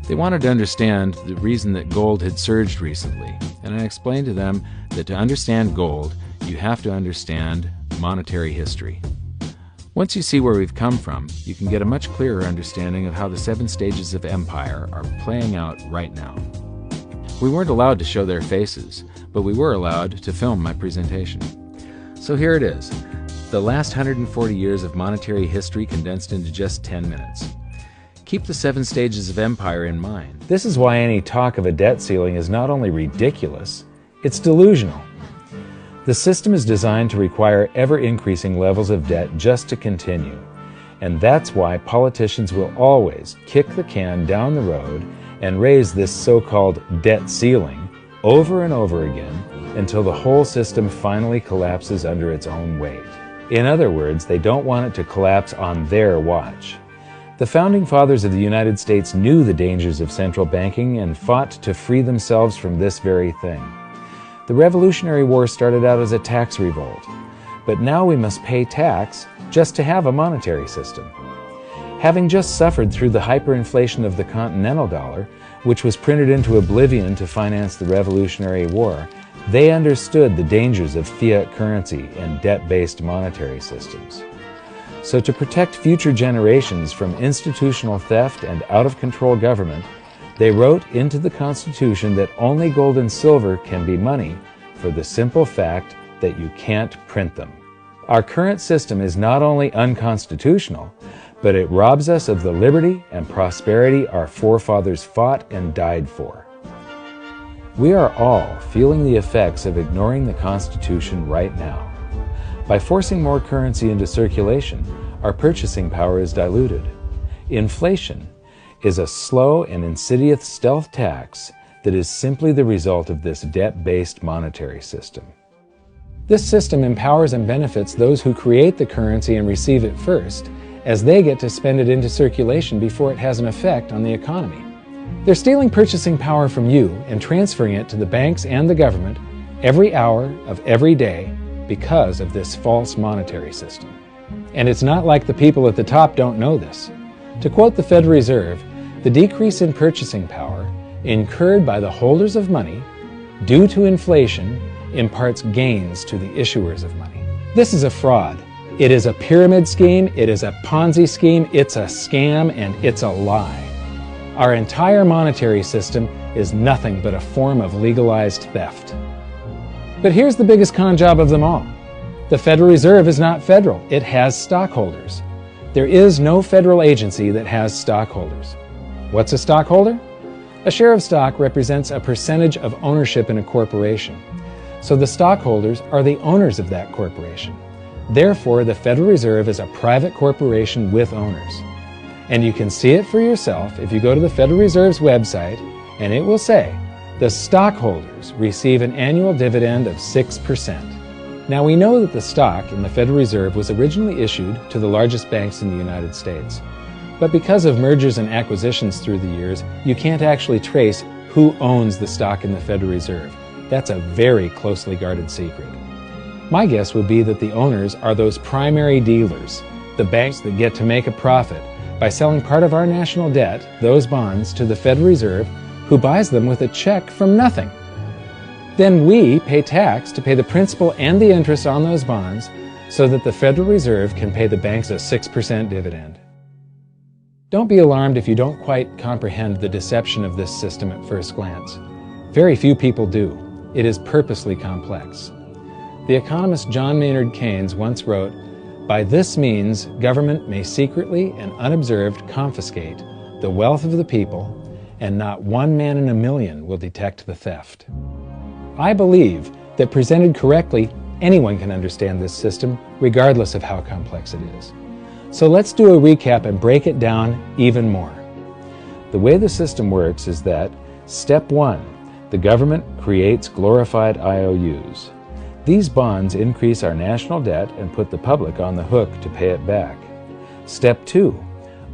They wanted to understand the reason that gold had surged recently, and I explained to them that to understand gold, you have to understand monetary history. Once you see where we've come from, you can get a much clearer understanding of how the 7 stages of empire are playing out right now. We weren't allowed to show their faces, but we were allowed to film my presentation. So here it is, the last 140 years of monetary history condensed into just 10 minutes. Keep the 7 stages of empire in mind. This is why any talk of a debt ceiling is not only ridiculous, it's delusional. The system is designed to require ever-increasing levels of debt just to continue. And that's why politicians will always kick the can down the road and raise this so-called debt ceiling over and over again until the whole system finally collapses under its own weight. In other words, they don't want it to collapse on their watch. The Founding Fathers of the United States knew the dangers of central banking and fought to free themselves from this very thing. The Revolutionary War started out as a tax revolt, but now we must pay tax just to have a monetary system. Having just suffered through the hyperinflation of the continental dollar, which was printed into oblivion to finance the Revolutionary War, they understood the dangers of fiat currency and debt-based monetary systems. So to protect future generations from institutional theft and out-of-control government, they wrote into the Constitution that only gold and silver can be money for the simple fact that you can't print them. Our current system is not only unconstitutional, but it robs us of the liberty and prosperity our forefathers fought and died for. We are all feeling the effects of ignoring the Constitution right now. By forcing more currency into circulation, our purchasing power is diluted. Inflation is a slow and insidious stealth tax that is simply the result of this debt-based monetary system. This system empowers and benefits those who create the currency and receive it first, as they get to spend it into circulation before it has an effect on the economy. They're stealing purchasing power from you and transferring it to the banks and the government every hour of every day because of this false monetary system. And it's not like the people at the top don't know this. To quote the Federal Reserve, the decrease in purchasing power incurred by the holders of money due to inflation imparts gains to the issuers of money. This is a fraud. It is a pyramid scheme, it is a Ponzi scheme, it's a scam, and it's a lie. Our entire monetary system is nothing but a form of legalized theft. But here's the biggest con job of them all. The Federal Reserve is not federal, it has stockholders. There is no federal agency that has stockholders. What's a stockholder? A share of stock represents a percentage of ownership in a corporation. So the stockholders are the owners of that corporation. Therefore, the Federal Reserve is a private corporation with owners. And you can see it for yourself if you go to the Federal Reserve's website, and it will say, the stockholders receive an annual dividend of 6%. Now we know that the stock in the Federal Reserve was originally issued to the largest banks in the United States. But because of mergers and acquisitions through the years, you can't actually trace who owns the stock in the Federal Reserve. That's a very closely guarded secret. My guess would be that the owners are those primary dealers, the banks that get to make a profit by selling part of our national debt, those bonds, to the Federal Reserve, who buys them with a check from nothing. Then we pay tax to pay the principal and the interest on those bonds so that the Federal Reserve can pay the banks a 6% dividend. Don't be alarmed if you don't quite comprehend the deception of this system at first glance. Very few people do. It is purposely complex. The economist John Maynard Keynes once wrote, "By this means, government may secretly and unobserved confiscate the wealth of the people, and not one man in a million will detect the theft." I believe that presented correctly, anyone can understand this system, regardless of how complex it is. So let's do a recap and break it down even more. The way the system works is that, step 1, the government creates glorified IOUs. These bonds increase our national debt and put the public on the hook to pay it back. Step 2,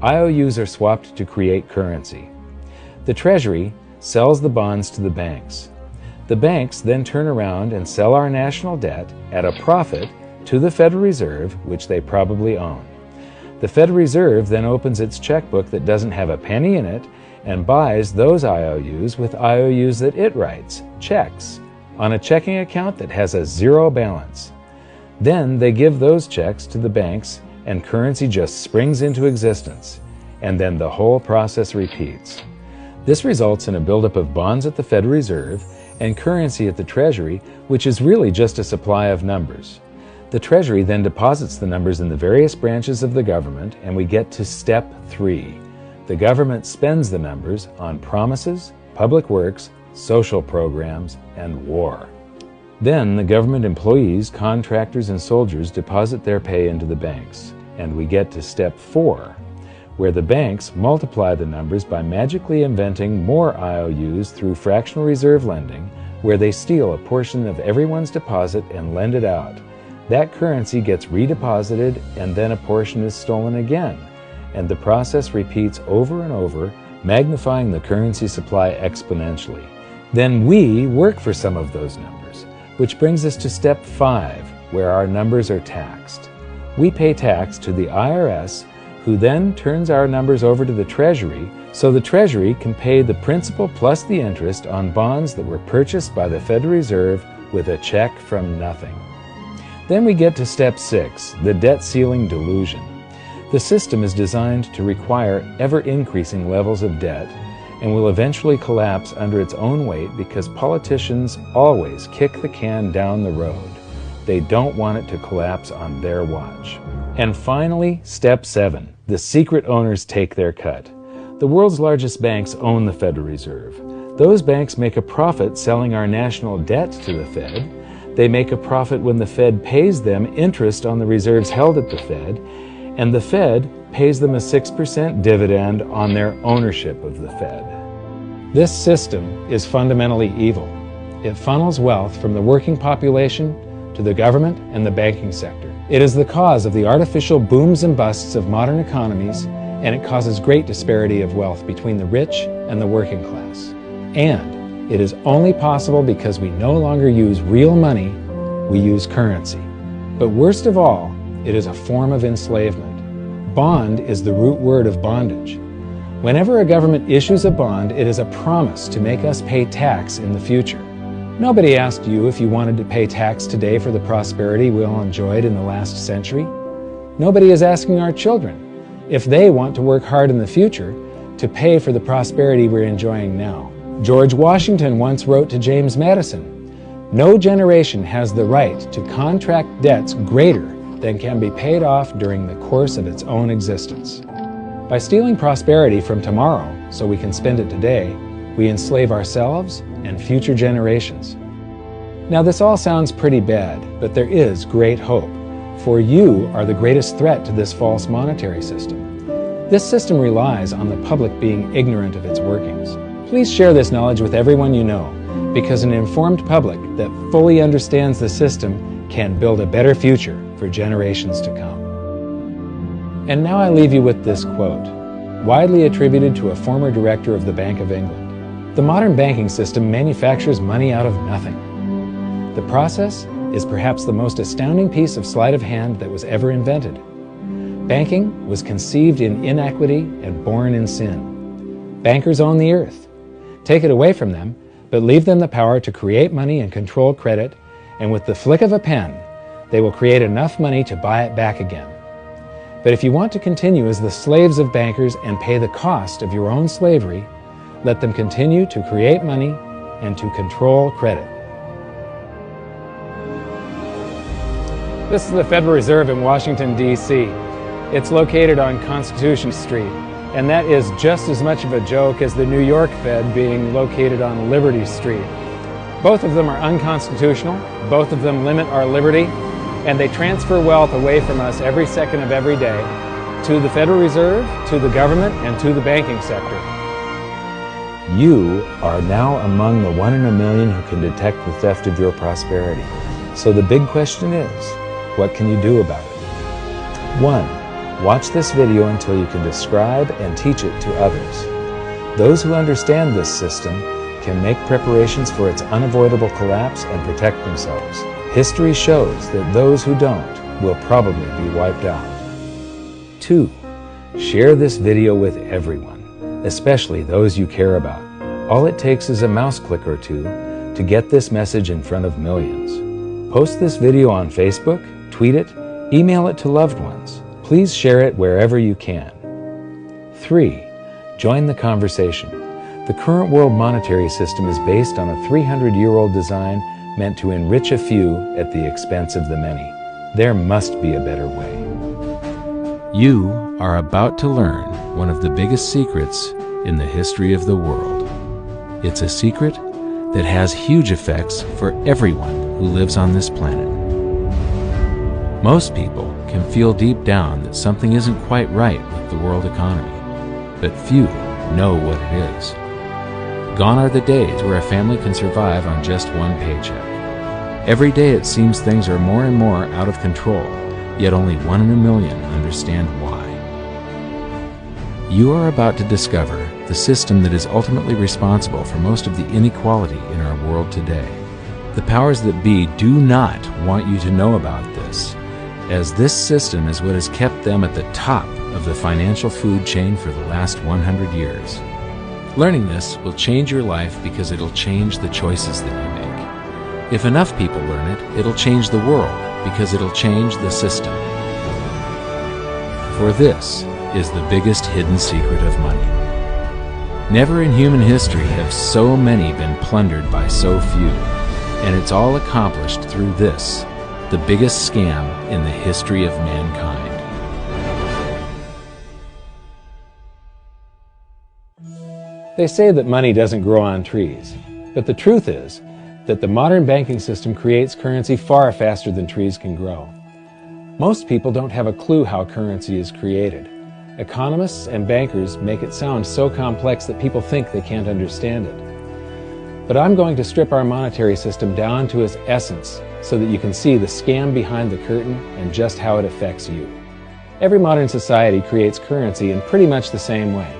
IOUs are swapped to create currency. The Treasury sells the bonds to the banks. The banks then turn around and sell our national debt at a profit to the Federal Reserve, which they probably own. The Federal Reserve then opens its checkbook that doesn't have a penny in it and buys those IOUs with IOUs that it writes, checks, on a checking account that has a zero balance. Then they give those checks to the banks and currency just springs into existence, and then the whole process repeats. This results in a buildup of bonds at the Federal Reserve and currency at the Treasury, which is really just a supply of numbers. The Treasury then deposits the numbers in the various branches of the government, and we get to step 3. The government spends the numbers on promises, public works, social programs, and war. Then the government employees, contractors, and soldiers deposit their pay into the banks, and we get to step 4, where the banks multiply the numbers by magically inventing more IOUs through fractional reserve lending, where they steal a portion of everyone's deposit and lend it out. That currency gets redeposited and then a portion is stolen again. And the process repeats over and over, magnifying the currency supply exponentially. Then we work for some of those numbers, which brings us to step 5, where our numbers are taxed. We pay tax to the IRS, who then turns our numbers over to the Treasury, so the Treasury can pay the principal plus the interest on bonds that were purchased by the Federal Reserve with a check from nothing. Then we get to step 6, the debt ceiling delusion. The system is designed to require ever-increasing levels of debt and will eventually collapse under its own weight because politicians always kick the can down the road. They don't want it to collapse on their watch. And finally, step 7, the secret owners take their cut. The world's largest banks own the Federal Reserve. Those banks make a profit selling our national debt to the Fed. They make a profit when the Fed pays them interest on the reserves held at the Fed, and the Fed pays them a 6% dividend on their ownership of the Fed. This system is fundamentally evil. It funnels wealth from the working population to the government and the banking sector. It is the cause of the artificial booms and busts of modern economies, and it causes great disparity of wealth between the rich and the working class. And it is only possible because we no longer use real money, we use currency. But worst of all, it is a form of enslavement. Bond is the root word of bondage. Whenever a government issues a bond, it is a promise to make us pay tax in the future. Nobody asked you if you wanted to pay tax today for the prosperity we all enjoyed in the last century. Nobody is asking our children if they want to work hard in the future to pay for the prosperity we're enjoying now. George Washington once wrote to James Madison, "No generation has the right to contract debts greater than can be paid off during the course of its own existence." By stealing prosperity from tomorrow so we can spend it today, we enslave ourselves and future generations. Now this all sounds pretty bad, but there is great hope, for you are the greatest threat to this false monetary system. This system relies on the public being ignorant of its workings. Please share this knowledge with everyone you know, because an informed public that fully understands the system can build a better future for generations to come. And now I leave you with this quote, widely attributed to a former director of the Bank of England. "The modern banking system manufactures money out of nothing. The process is perhaps the most astounding piece of sleight of hand that was ever invented. Banking was conceived in inequity and born in sin. Bankers own the earth. Take it away from them, but leave them the power to create money and control credit, and with the flick of a pen, they will create enough money to buy it back again. But if you want to continue as the slaves of bankers and pay the cost of your own slavery, let them continue to create money and to control credit." This is the Federal Reserve in Washington, D.C. It's located on Constitution Street, and that is just as much of a joke as the New York Fed being located on Liberty Street. Both of them are unconstitutional, both of them limit our liberty, and they transfer wealth away from us every second of every day to the Federal Reserve, to the government, and to the banking sector. You are now among the 1 in a million who can detect the theft of your prosperity. So the big question is, what can you do about it? 1. Watch this video until you can describe and teach it to others. Those who understand this system can make preparations for its unavoidable collapse and protect themselves. History shows that those who don't will probably be wiped out. 2. Share this video with everyone, especially those you care about. All it takes is a mouse click or two to get this message in front of millions. Post this video on Facebook, tweet it, email it to loved ones. Please share it wherever you can. 3. Join the conversation. The current world monetary system is based on a 300-year-old design meant to enrich a few at the expense of the many. There must be a better way. You are about to learn one of the biggest secrets in the history of the world. It's a secret that has huge effects for everyone who lives on this planet. Most people can feel deep down that something isn't quite right with the world economy, but few know what it is. Gone are the days where a family can survive on just one paycheck. Every day it seems things are more and more out of control, yet only 1 in a million understand why. You are about to discover the system that is ultimately responsible for most of the inequality in our world today. The powers that be do not want you to know about this, as this system is what has kept them at the top of the financial food chain for the last 100 years. Learning this will change your life because it'll change the choices that you make. If enough people learn it, it'll change the world because it'll change the system. For this is the biggest hidden secret of money. Never in human history have so many been plundered by so few, and it's all accomplished through this, the biggest scam in the history of mankind. They say that money doesn't grow on trees, but the truth is that the modern banking system creates currency far faster than trees can grow. Most people don't have a clue how currency is created. Economists and bankers make it sound so complex that people think they can't understand it. But I'm going to strip our monetary system down to its essence so that you can see the scam behind the curtain and just how it affects you. Every modern society creates currency in pretty much the same way.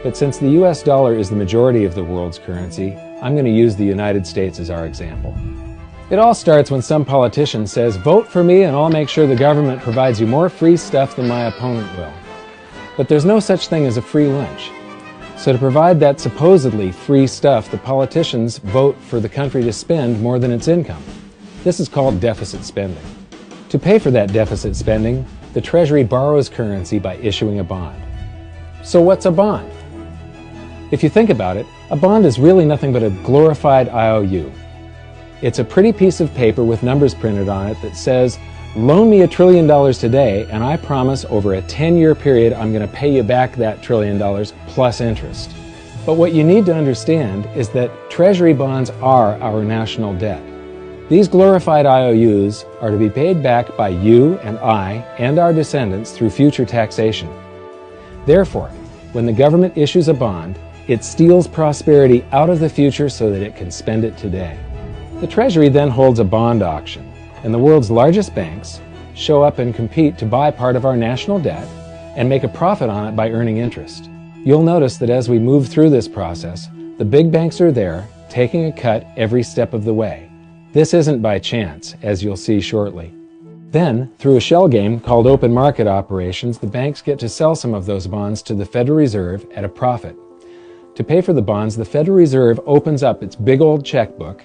But since the US dollar is the majority of the world's currency, I'm going to use the United States as our example. It all starts when some politician says, "Vote for me and I'll make sure the government provides you more free stuff than my opponent will." But there's no such thing as a free lunch. So to provide that supposedly free stuff, the politicians vote for the country to spend more than its income. This is called deficit spending. To pay for that deficit spending, the Treasury borrows currency by issuing a bond. So what's a bond? If you think about it, a bond is really nothing but a glorified IOU. It's a pretty piece of paper with numbers printed on it that says, "Loan me $1 trillion today, and I promise over a 10-year period I'm going to pay you back that $1 trillion plus interest." But what you need to understand is that Treasury bonds are our national debt. These glorified IOUs are to be paid back by you and I and our descendants through future taxation. Therefore, when the government issues a bond, it steals prosperity out of the future so that it can spend it today. The Treasury then holds a bond auction, and the world's largest banks show up and compete to buy part of our national debt and make a profit on it by earning interest. You'll notice that as we move through this process, the big banks are there, taking a cut every step of the way. This isn't by chance, as you'll see shortly. Then, through a shell game called open market operations, the banks get to sell some of those bonds to the Federal Reserve at a profit. To pay for the bonds, the Federal Reserve opens up its big old checkbook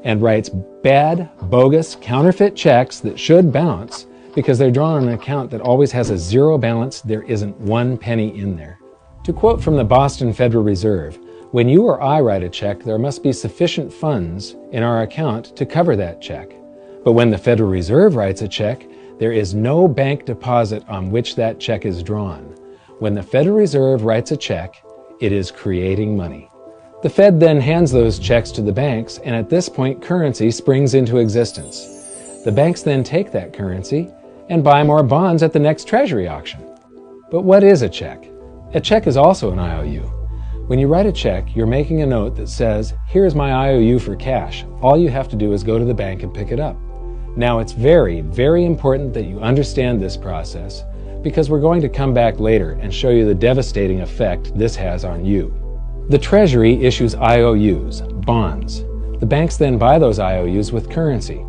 and writes bad, bogus, counterfeit checks that should bounce because they're drawn on an account that always has a zero balance. There isn't 1 penny in there. To quote from the Boston Federal Reserve, "When you or I write a check, there must be sufficient funds in our account to cover that check. But when the Federal Reserve writes a check, there is no bank deposit on which that check is drawn. When the Federal Reserve writes a check, it is creating money." The Fed then hands those checks to the banks, and at this point, currency springs into existence. The banks then take that currency and buy more bonds at the next Treasury auction. But what is a check? A check is also an IOU. When you write a check, you're making a note that says, "Here's my IOU for cash. All you have to do is go to the bank and pick it up." Now, it's very, very important that you understand this process because we're going to come back later and show you the devastating effect this has on you. The Treasury issues IOUs, bonds. The banks then buy those IOUs with currency.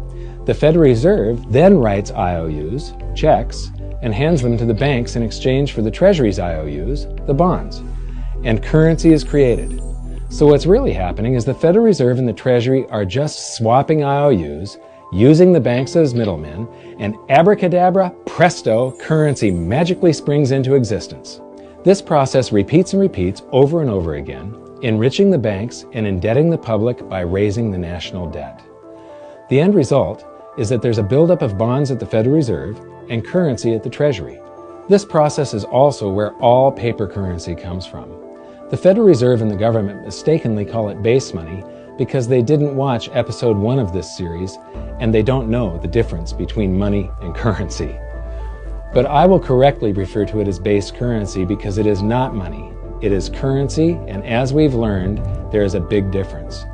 The Federal Reserve then writes IOUs, checks, and hands them to the banks in exchange for the Treasury's IOUs, the bonds. And currency is created. So what's really happening is the Federal Reserve and the Treasury are just swapping IOUs, using the banks as middlemen, and abracadabra, presto, currency magically springs into existence. This process repeats and repeats over and over again, enriching the banks and indebting the public by raising the national debt. The end result is that there's a buildup of bonds at the Federal Reserve and currency at the Treasury. This process is also where all paper currency comes from. The Federal Reserve and the government mistakenly call it base money because they didn't watch episode 1 of this series and they don't know the difference between money and currency. But I will correctly refer to it as base currency because it is not money. It is currency, and as we've learned, there is a big difference.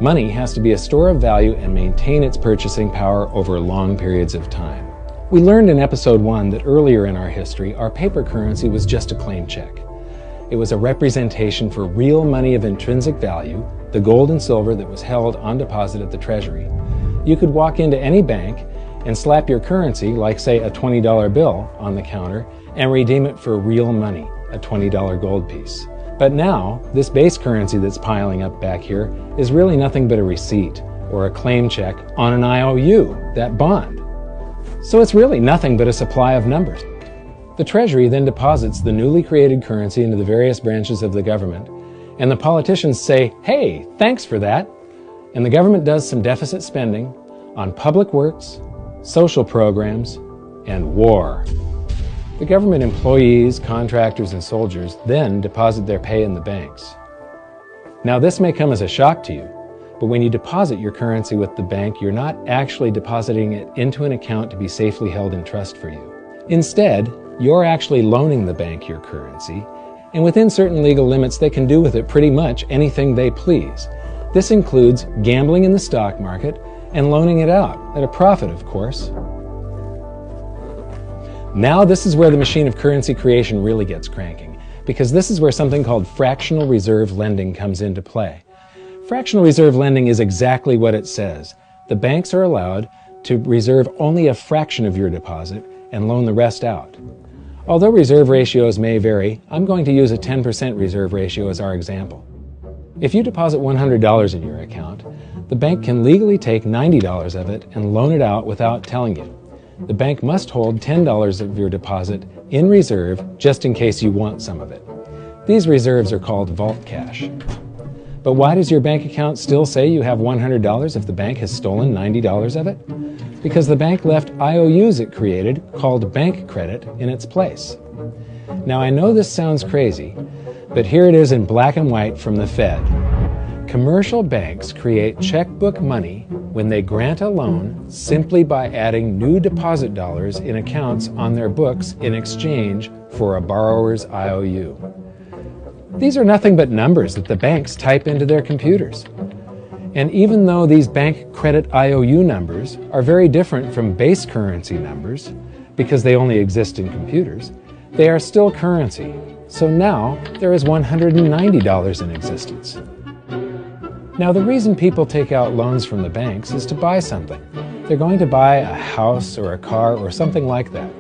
Money has to be a store of value and maintain its purchasing power over long periods of time. We learned in episode 1 that earlier in our history, our paper currency was just a claim check. It was a representation for real money of intrinsic value, the gold and silver that was held on deposit at the Treasury. You could walk into any bank and slap your currency, like say a $20 bill, on the counter and redeem it for real money, a $20 gold piece. But now, this base currency that's piling up back here is really nothing but a receipt or a claim check on an IOU, that bond. So it's really nothing but a supply of numbers. The Treasury then deposits the newly created currency into the various branches of the government, and the politicians say, "Hey, thanks for that." And the government does some deficit spending on public works, social programs, and war. The government employees, contractors, and soldiers then deposit their pay in the banks. Now, this may come as a shock to you, but when you deposit your currency with the bank, you're not actually depositing it into an account to be safely held in trust for you. Instead, you're actually loaning the bank your currency, and within certain legal limits, they can do with it pretty much anything they please. This includes gambling in the stock market and loaning it out, at a profit, of course. Now this is where the machine of currency creation really gets cranking, because this is where something called fractional reserve lending comes into play. Fractional reserve lending is exactly what it says. The banks are allowed to reserve only a fraction of your deposit and loan the rest out. Although reserve ratios may vary, I'm going to use a 10% reserve ratio as our example. If you deposit $100 in your account, the bank can legally take $90 of it and loan it out without telling you. The bank must hold $10 of your deposit in reserve just in case you want some of it. These reserves are called vault cash. But why does your bank account still say you have $100 if the bank has stolen $90 of it? Because the bank left IOUs it created, called bank credit, in its place. Now I know this sounds crazy, but here it is in black and white from the Fed. Commercial banks create checkbook money when they grant a loan simply by adding new deposit dollars in accounts on their books in exchange for a borrower's IOU. These are nothing but numbers that the banks type into their computers. And even though these bank credit IOU numbers are very different from base currency numbers, because they only exist in computers, they are still currency. So now there is $190 in existence. Now, the reason people take out loans from the banks is to buy something. They're going to buy a house or a car or something like that.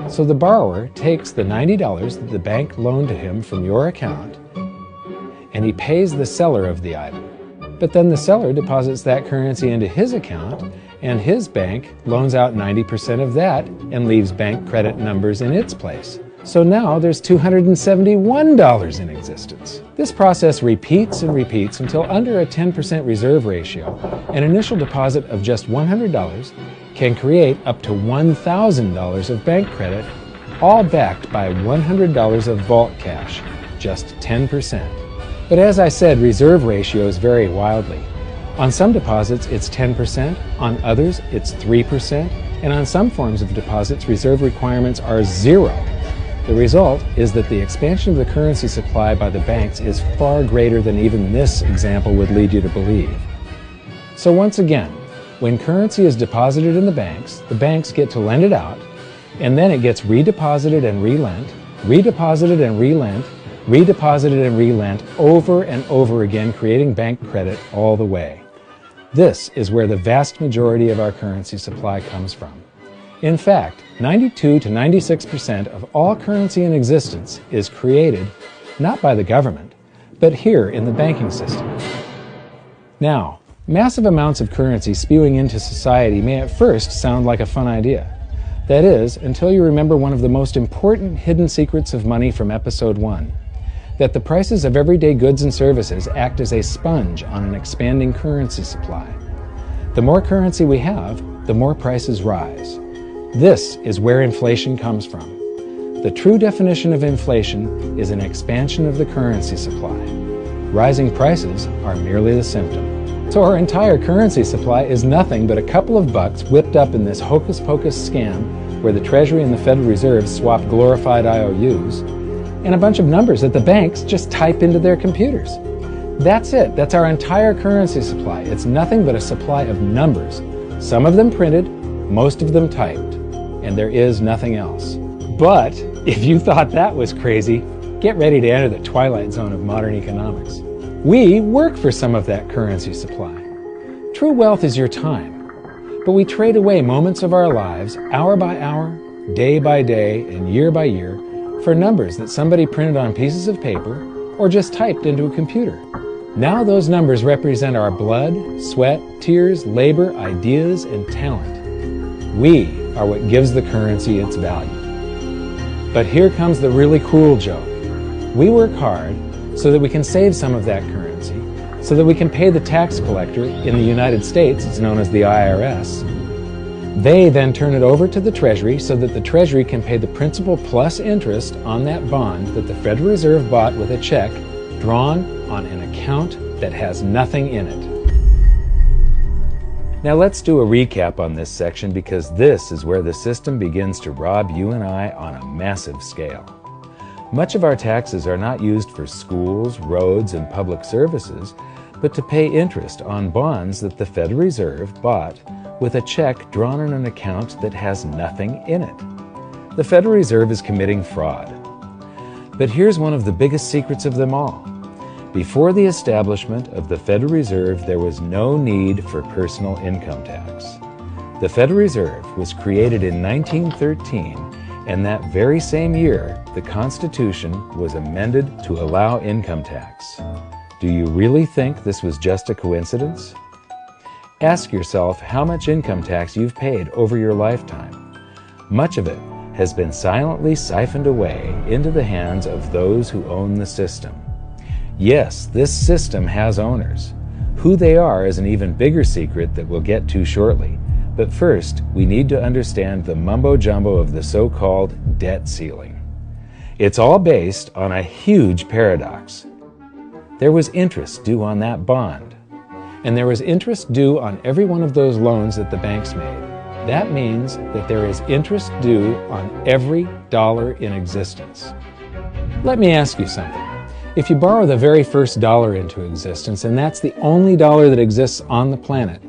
So the borrower takes the $90 that the bank loaned to him from your account, and he pays the seller of the item. But then the seller deposits that currency into his account, and his bank loans out 90% of that and leaves bank credit numbers in its place. So now there's $271 in existence. This process repeats and repeats until under a 10% reserve ratio, an initial deposit of just $100 can create up to $1,000 of bank credit, all backed by $100 of vault cash, just 10%. But as I said, reserve ratios vary wildly. On some deposits, it's 10%, on others, it's 3%, and on some forms of deposits, reserve requirements are 0. The result is that the expansion of the currency supply by the banks is far greater than even this example would lead you to believe. So once again, when currency is deposited in the banks get to lend it out, and then it gets redeposited and relent, redeposited and relent, redeposited and relent over and over again, creating bank credit all the way. This is where the vast majority of our currency supply comes from. In fact, 92 to 96% of all currency in existence is created not by the government, but here in the banking system. Now, massive amounts of currency spewing into society may at first sound like a fun idea. That is, until you remember one of the most important hidden secrets of money from episode 1, that the prices of everyday goods and services act as a sponge on an expanding currency supply. The more currency we have, the more prices rise. This is where inflation comes from. The true definition of inflation is an expansion of the currency supply. Rising prices are merely the symptom. So our entire currency supply is nothing but a couple of bucks whipped up in this hocus-pocus scam where the Treasury and the Federal Reserve swap glorified IOUs, and a bunch of numbers that the banks just type into their computers. That's it. That's our entire currency supply. It's nothing but a supply of numbers. Some of them printed, most of them typed, and there is nothing else. But if you thought that was crazy, get ready to enter the twilight zone of modern economics. We work for some of that currency supply. True wealth is your time, but we trade away moments of our lives, hour by hour, day by day, and year by year, for numbers that somebody printed on pieces of paper or just typed into a computer. Now those numbers represent our blood, sweat, tears, labor, ideas, and talent. We are what gives the currency its value. But here comes the really cool joke. We work hard so that we can save some of that currency, so that we can pay the tax collector. In the United States, it's known as the IRS. They then turn it over to the Treasury so that the Treasury can pay the principal plus interest on that bond that the Federal Reserve bought with a check drawn on an account that has nothing in it. Now let's do a recap on this section, because this is where the system begins to rob you and I on a massive scale. Much of our taxes are not used for schools, roads, and public services, but to pay interest on bonds that the Federal Reserve bought with a check drawn on an account that has nothing in it. The Federal Reserve is committing fraud. But here's one of the biggest secrets of them all. Before the establishment of the Federal Reserve, there was no need for personal income tax. The Federal Reserve was created in 1913, and that very same year, the Constitution was amended to allow income tax. Do you really think this was just a coincidence? Ask yourself how much income tax you've paid over your lifetime. Much of it has been silently siphoned away into the hands of those who own the system. Yes, this system has owners. Who they are is an even bigger secret that we'll get to shortly. But first, we need to understand the mumbo-jumbo of the so-called debt ceiling. It's all based on a huge paradox. There was interest due on that bond, and there was interest due on every one of those loans that the banks made. That means that there is interest due on every dollar in existence. Let me ask you something. If you borrow the very first dollar into existence, and that's the only dollar that exists on the planet,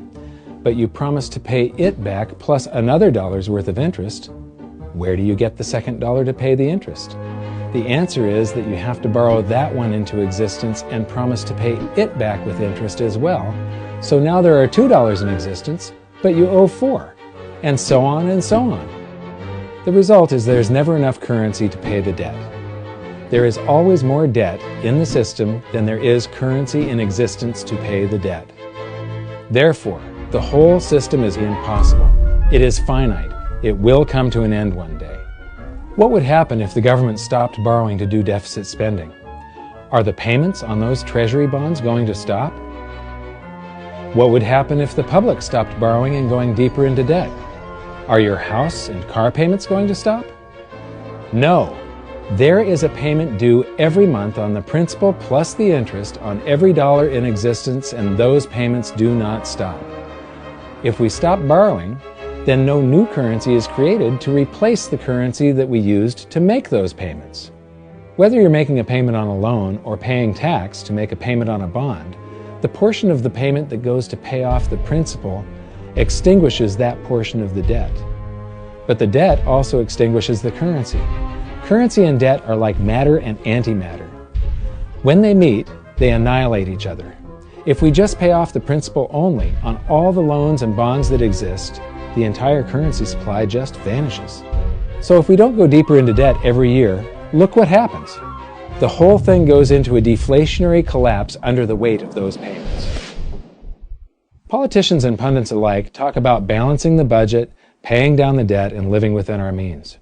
but you promise to pay it back plus another dollar's worth of interest, where do you get the second dollar to pay the interest? The answer is that you have to borrow that one into existence and promise to pay it back with interest as well. So now there are $2 in existence, but you owe $4, and so on and so on. The result is there's never enough currency to pay the debt. There is always more debt in the system than there is currency in existence to pay the debt. Therefore, the whole system is impossible. It is finite. It will come to an end one day. What would happen if the government stopped borrowing to do deficit spending? Are the payments on those treasury bonds going to stop? What would happen if the public stopped borrowing and going deeper into debt? Are your house and car payments going to stop? No. There is a payment due every month on the principal plus the interest on every dollar in existence, and those payments do not stop. If we stop borrowing, then no new currency is created to replace the currency that we used to make those payments. Whether you're making a payment on a loan or paying tax to make a payment on a bond, the portion of the payment that goes to pay off the principal extinguishes that portion of the debt. But the debt also extinguishes the currency. Currency and debt are like matter and antimatter. When they meet, they annihilate each other. If we just pay off the principal only on all the loans and bonds that exist, the entire currency supply just vanishes. So if we don't go deeper into debt every year, look what happens. The whole thing goes into a deflationary collapse under the weight of those payments. Politicians and pundits alike talk about balancing the budget, paying down the debt, and living within our means.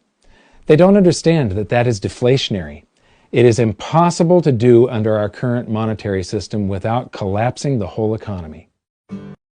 They don't understand that that is deflationary. It is impossible to do under our current monetary system without collapsing the whole economy.